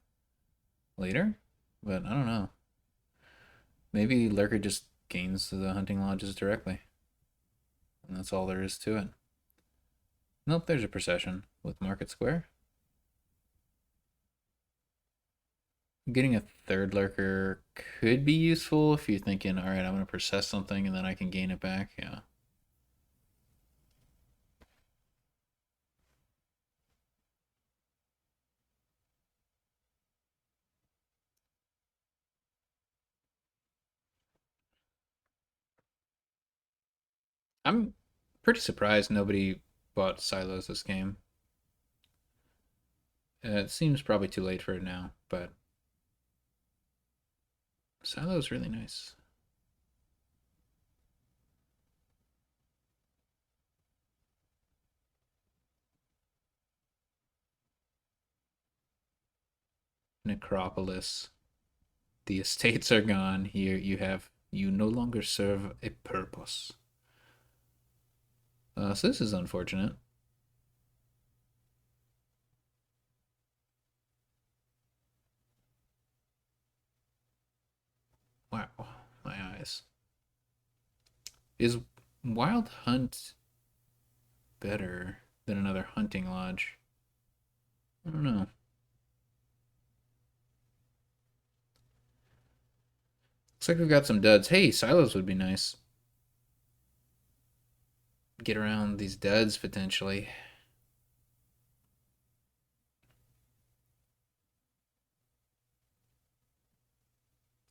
later, but I don't know. Maybe Lurker just gains the hunting lodges directly, and that's all there is to it. Nope, there's a procession with Market Square. Getting a third Lurker could be useful if you're thinking, all right, I'm going to process something and then I can gain it back. Yeah. I'm pretty surprised nobody bought Silos this game. It seems probably too late for it now, but Silo's really nice. Necropolis. The estates are gone. Here you no longer serve a purpose. So this is unfortunate. Wow, my eyes. Is Wild Hunt better than another hunting lodge? I don't know. Looks like we've got some duds. Hey, silos would be nice. Get around these duds potentially.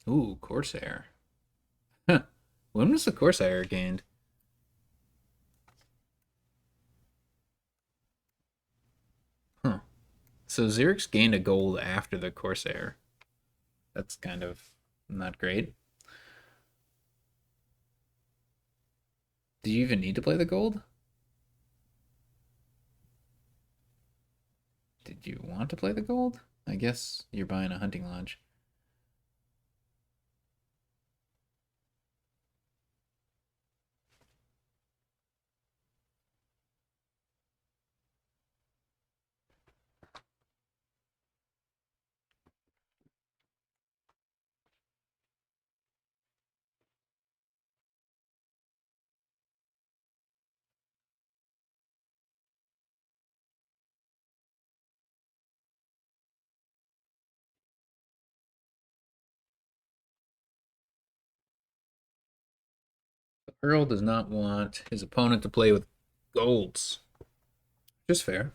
Ooh, Corsair. Huh. When was the Corsair gained? Huh. So Xerix gained a gold after the Corsair. That's kind of not great. Do you even need to play the gold? Did you want to play the gold? I guess you're buying a hunting lodge. Earl does not want his opponent to play with golds. Just fair.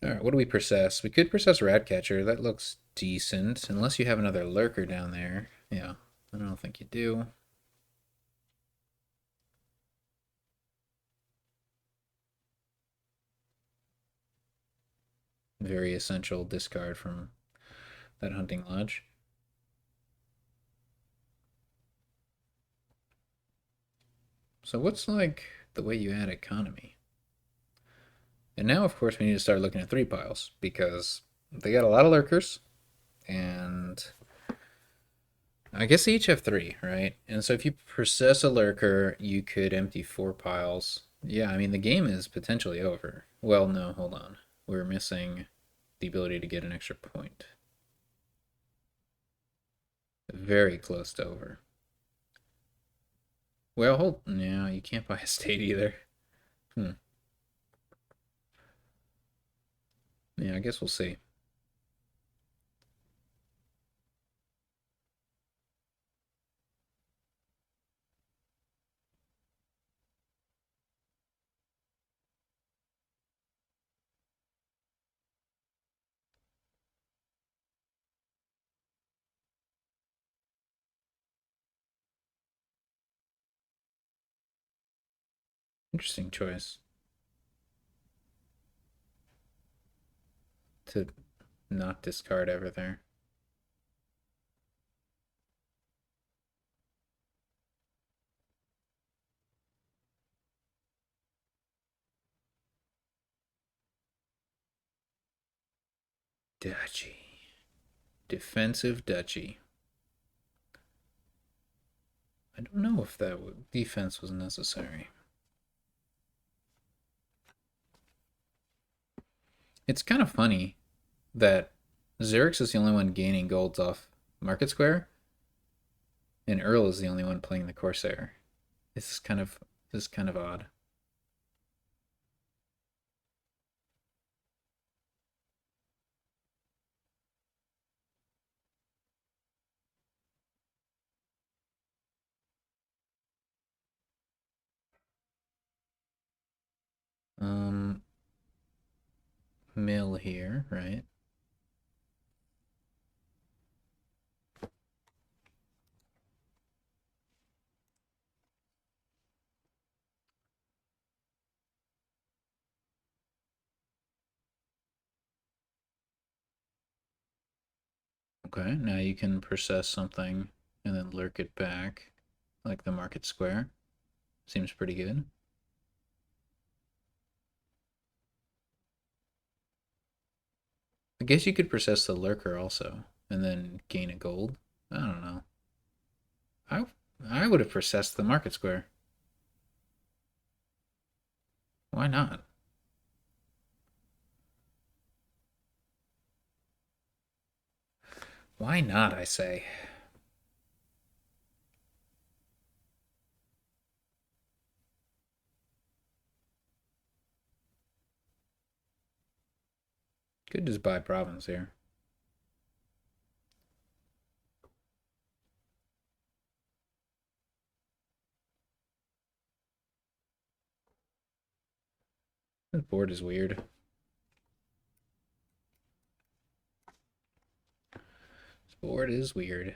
Alright, what do we process? We could process Ratcatcher. That looks decent. Unless you have another lurker down there. Yeah, I don't think you do. Very essential discard from that hunting lodge. So what's like the way you add economy? And now, of course, we need to start looking at three piles because they got a lot of lurkers, and I guess they each have three, right? And so if you process a lurker, you could empty four piles. Yeah, I mean, the game is potentially over. Well, no, hold on. We're missing the ability to get an extra point. Very close to over. Well, hold. No, you can't buy a state either. Hmm. Yeah, I guess we'll see. Interesting choice to not discard ever there. Duchy. Defensive duchy. I don't know if that defense was necessary. It's kind of funny that xyrix is the only one gaining golds off Market Square, and Earl is the only one playing the Corsair. This is kind of odd. Um, Mill here, right? Okay, now you can process something and then lurk it back, like the Market Square. Seems pretty good. I guess you could process the lurker also, and then gain a gold. I don't know. I I would have processed the Market Square. Why not? Why not, I say. Could just buy province here. This board is weird. This board is weird.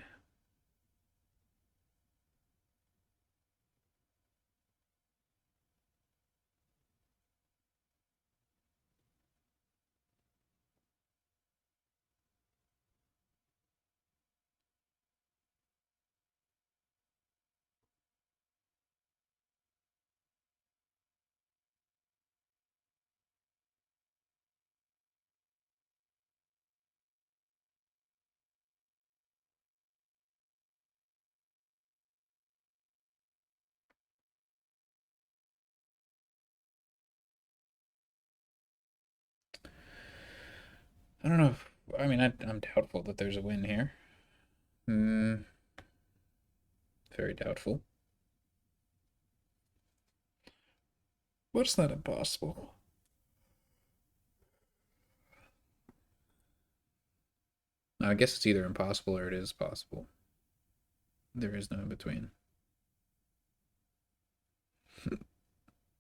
I don't know if, I mean, I'm doubtful that there's a win here. Hmm, very doubtful. What's not impossible? I guess it's either impossible or it is possible. There is no in between.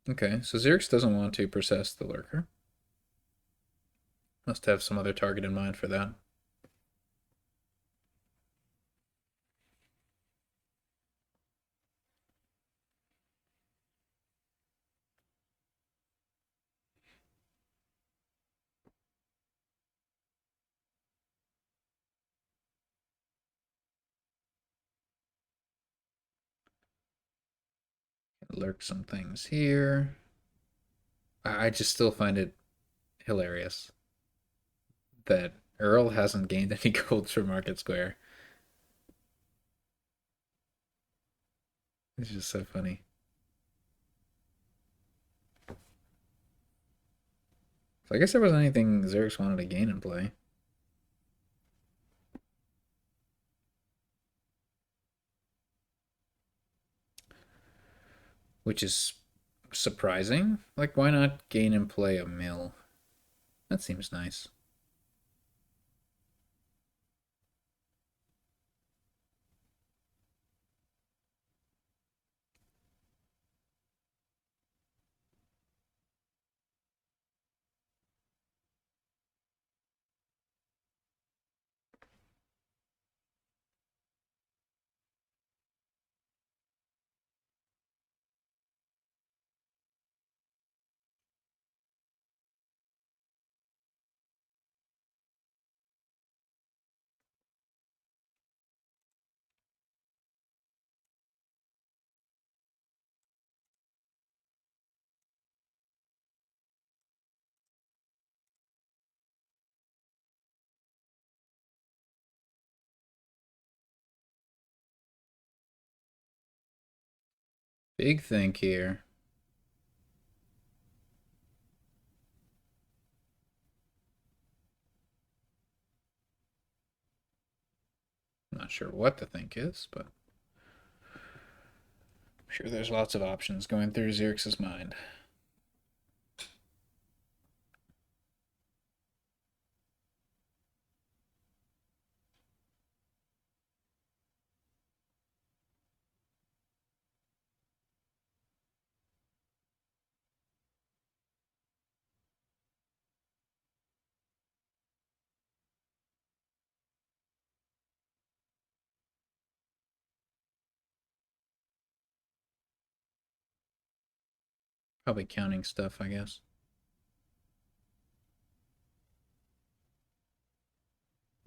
Okay, so xyrix doesn't want to process the lurker. Must have some other target in mind for that. lurk some things here. I just still find it hilarious that Earl hasn't gained any gold from Market Square. It's just so funny. So I guess there wasn't anything Xerix wanted to gain in play. Which is surprising. Like, why not gain and play a mill? That seems nice. Big think here. Not sure what the think is, but I'm sure there's lots of options going through Xerx's mind. Probably counting stuff, I guess.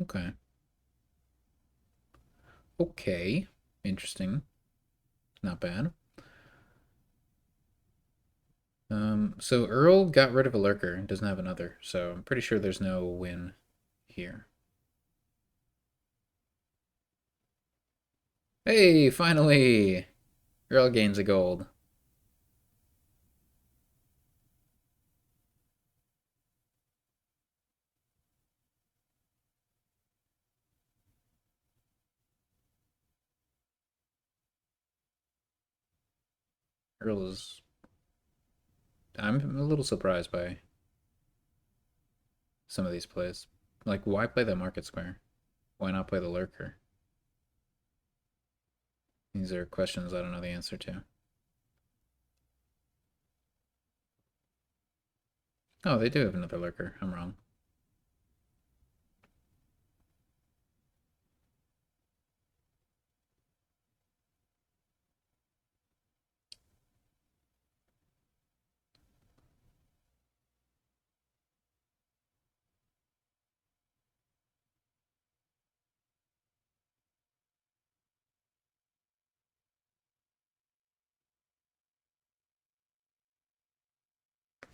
Okay. Okay. Interesting. Not bad. So Earl got rid of a lurker and doesn't have another, so I'm pretty sure there's no win here. Hey, finally! Earl gains a gold. Earl is. I'm a little surprised by some of these plays. Like, why play the market square? Why not play the lurker? These are questions I don't know the answer to. Oh, they do have another lurker. I'm wrong.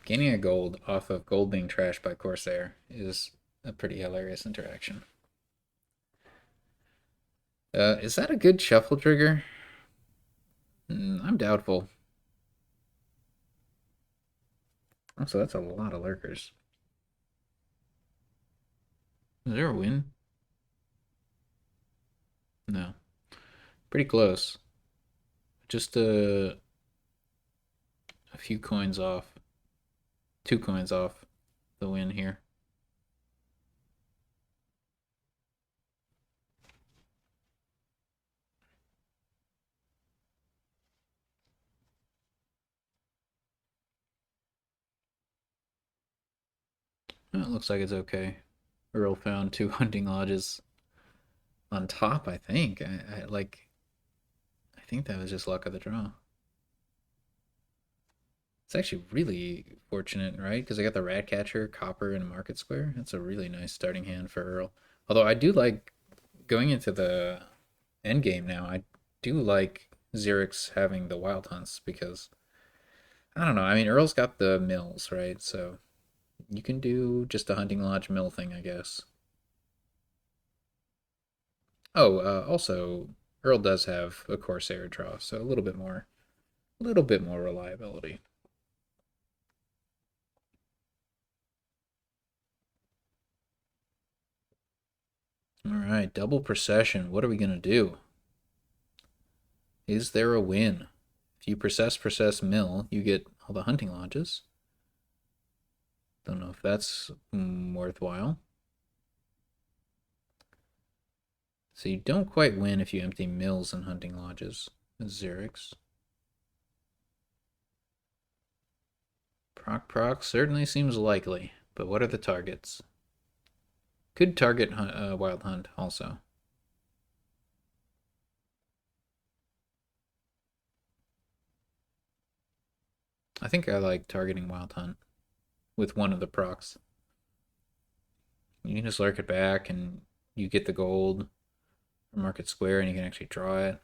Gaining a gold off of gold being trashed by Corsair is a pretty hilarious interaction. Is that a good shuffle trigger? I'm doubtful. Also, that's a lot of lurkers. Is there a win? No. Pretty close. Just a few coins off. 2 coins off the win here. Well, it looks like it's okay. Earl found 2 hunting lodges on top, I think. I think that was just luck of the draw. It's actually really fortunate, right? Because I got the Ratcatcher, Copper, and Market Square. That's a really nice starting hand for Earl. Although I do like going into the end game now. I do like xyrix having the wild hunts because I don't know. I mean, Earl's got the mills, right? So you can do just a hunting lodge mill thing, I guess. Oh, also, Earl does have a Corsair draw, so a little bit more reliability. All right, double procession. What are we gonna do? Is there a win? If you process mill, you get all the hunting lodges. Don't know if that's worthwhile. So you don't quite win if you empty mills and hunting lodges. Xyrix. Proc certainly seems likely, but what are the targets? Could target Wild Hunt also. I think I like targeting Wild Hunt with one of the procs. You can just lurk it back and you get the gold or market square and you can actually draw it.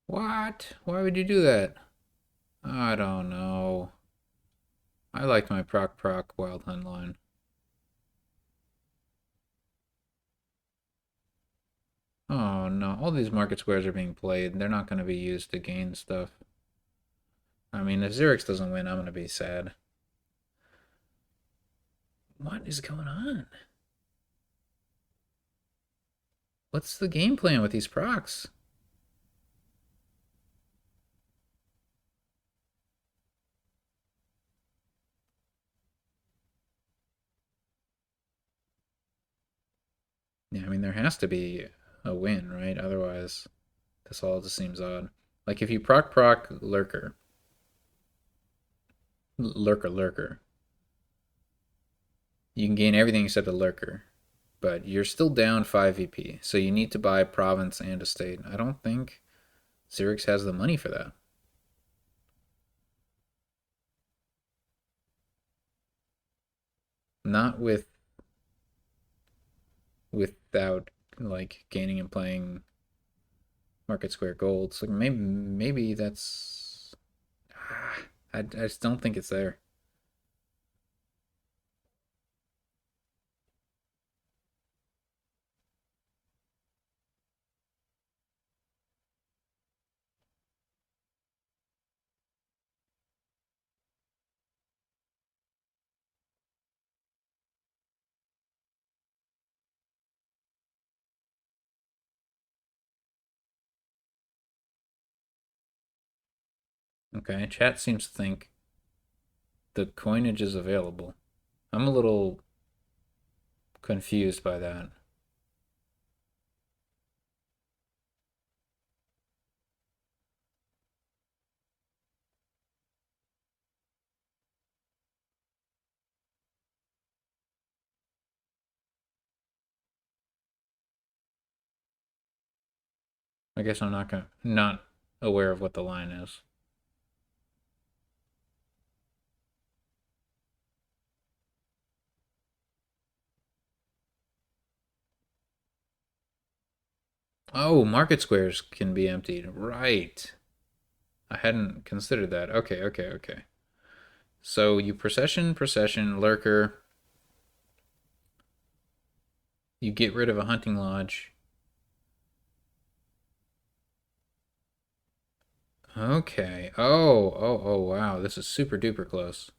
What? Why would you do that? I don't know. I liked my proc Wild Hunt line. Oh no, all these market squares are being played. They're not going to be used to gain stuff. I mean, if Xyrix doesn't win, I'm going to be sad. What is going on? What's the game plan with these procs? Yeah, I mean, there has to be a win, right? Otherwise, this all just seems odd. Like if you proc lurker, lurker, you can gain everything except a lurker, but you're still down 5 VP, so you need to buy province and estate. I don't think Xyrix has the money for that. Not without like gaining and playing market square gold. So maybe that's I just don't think it's there. Okay, chat seems to think the coinage is available. I'm a little confused by that. I guess I'm not aware of what the line is. Oh, market squares can be emptied. Right. I hadn't considered that. Okay. So you procession, lurker. You get rid of a hunting lodge. Okay. Oh, wow. This is super duper close.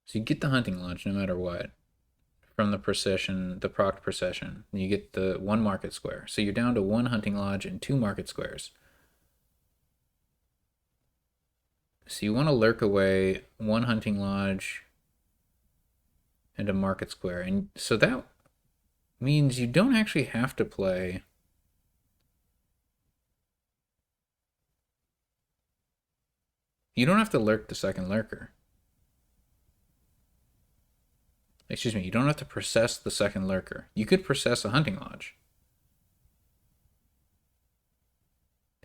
So you get the hunting lodge no matter what from the procession, the proc procession. You get the one market square. So you're down to one hunting lodge and two market squares. So you want to lurk away one hunting lodge and a market square. And so that means you don't actually have to play. You don't have to lurk the second lurker. Excuse me, you don't have to process the second lurker. You could process a hunting lodge.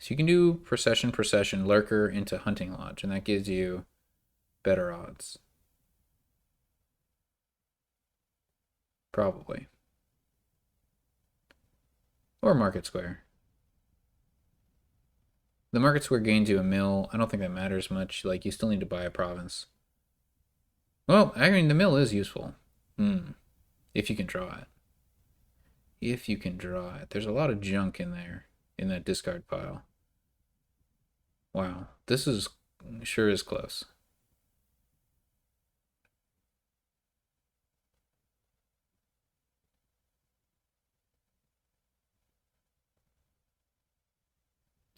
So you can do procession, lurker into hunting lodge, and that gives you better odds. Probably. Or market square. The market square gains you a mill. I don't think that matters much. Like, you still need to buy a province. Well, I mean, the mill is useful. If you can draw it. If you can draw it. There's a lot of junk in there, in that discard pile. Wow, this is sure is close.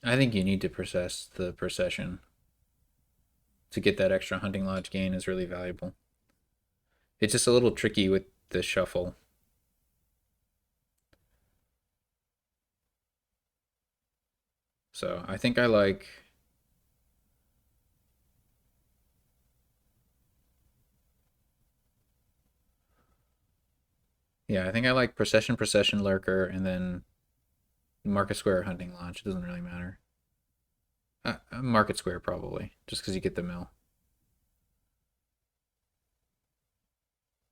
I think you need to process the procession to get that extra hunting lodge gain is really valuable. It's just a little tricky with the shuffle. So I think I like. Yeah, I think I like procession, lurker, and then market square hunting lodge. It doesn't really matter. Market square probably, just because you get the mill.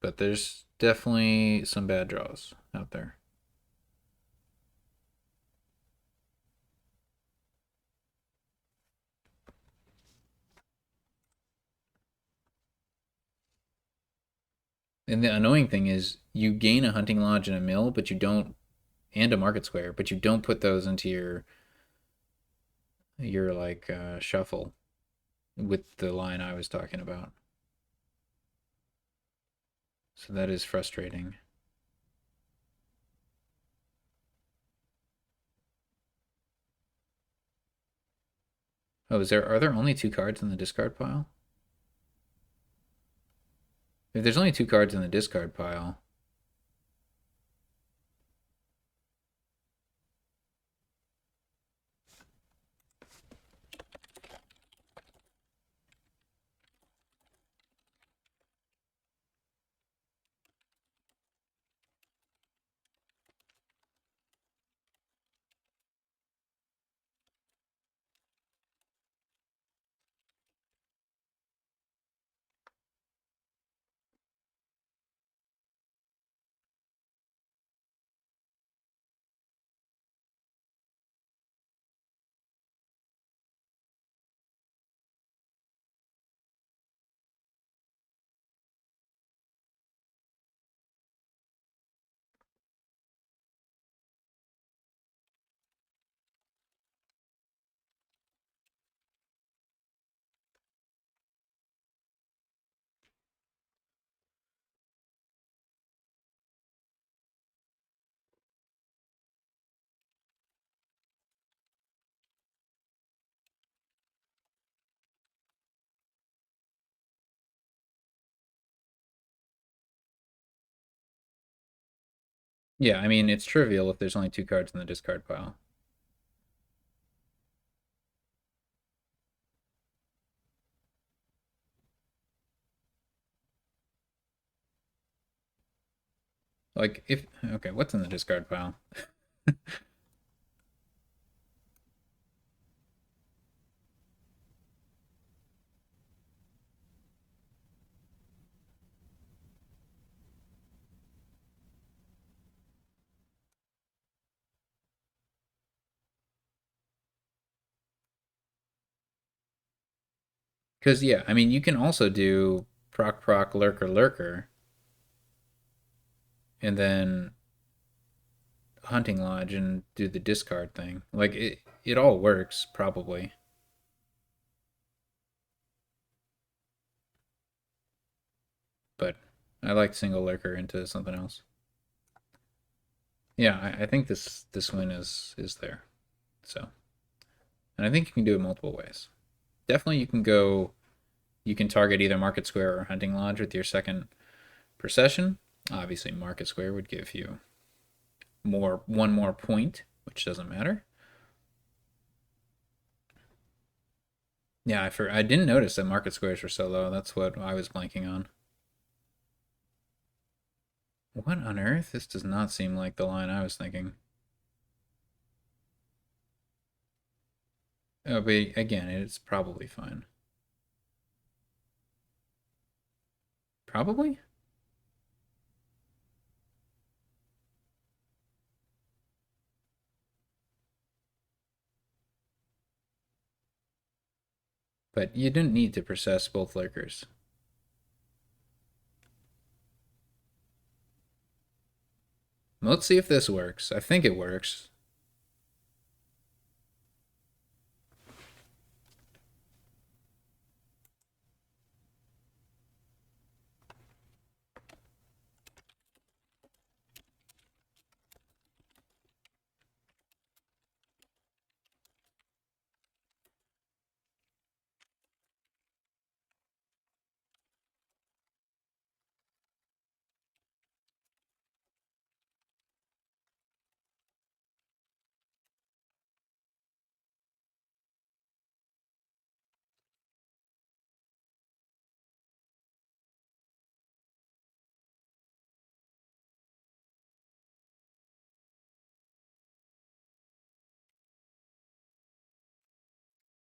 But there's definitely some bad draws out there. And the annoying thing is you gain a hunting lodge and a mill, but you don't, and a market square, but you don't put those into your like shuffle with the line I was talking about. So that is frustrating. Oh, are there only two cards in the discard pile? If there's only two cards in the discard pile, yeah, I mean it's trivial if there's only two cards in the discard pile. Like if okay, what's in the discard pile? Because yeah, I mean you can also do proc lurker, and then hunting lodge and do the discard thing. Like it all works probably. But I like single lurker into something else. Yeah, I think this win is there. So, and I think you can do it multiple ways. Definitely, you can go. You can target either market square or hunting lodge with your second procession. Obviously, market square would give you one more point, which doesn't matter. Yeah, I didn't notice that market squares were so low. That's what I was blanking on. What on earth? This does not seem like the line I was thinking. Oh, but again, it's probably fine. Probably? But you didn't need to process both lurkers. Let's see if this works. I think it works.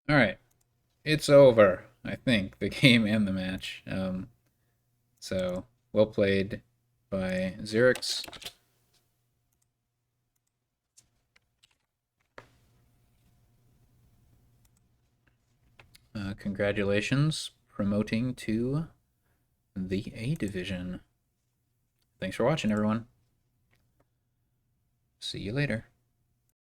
All right, it's over. I think the game and the match. So well played by xyrix. Congratulations, promoting to the A division. Thanks for watching, everyone. See you later.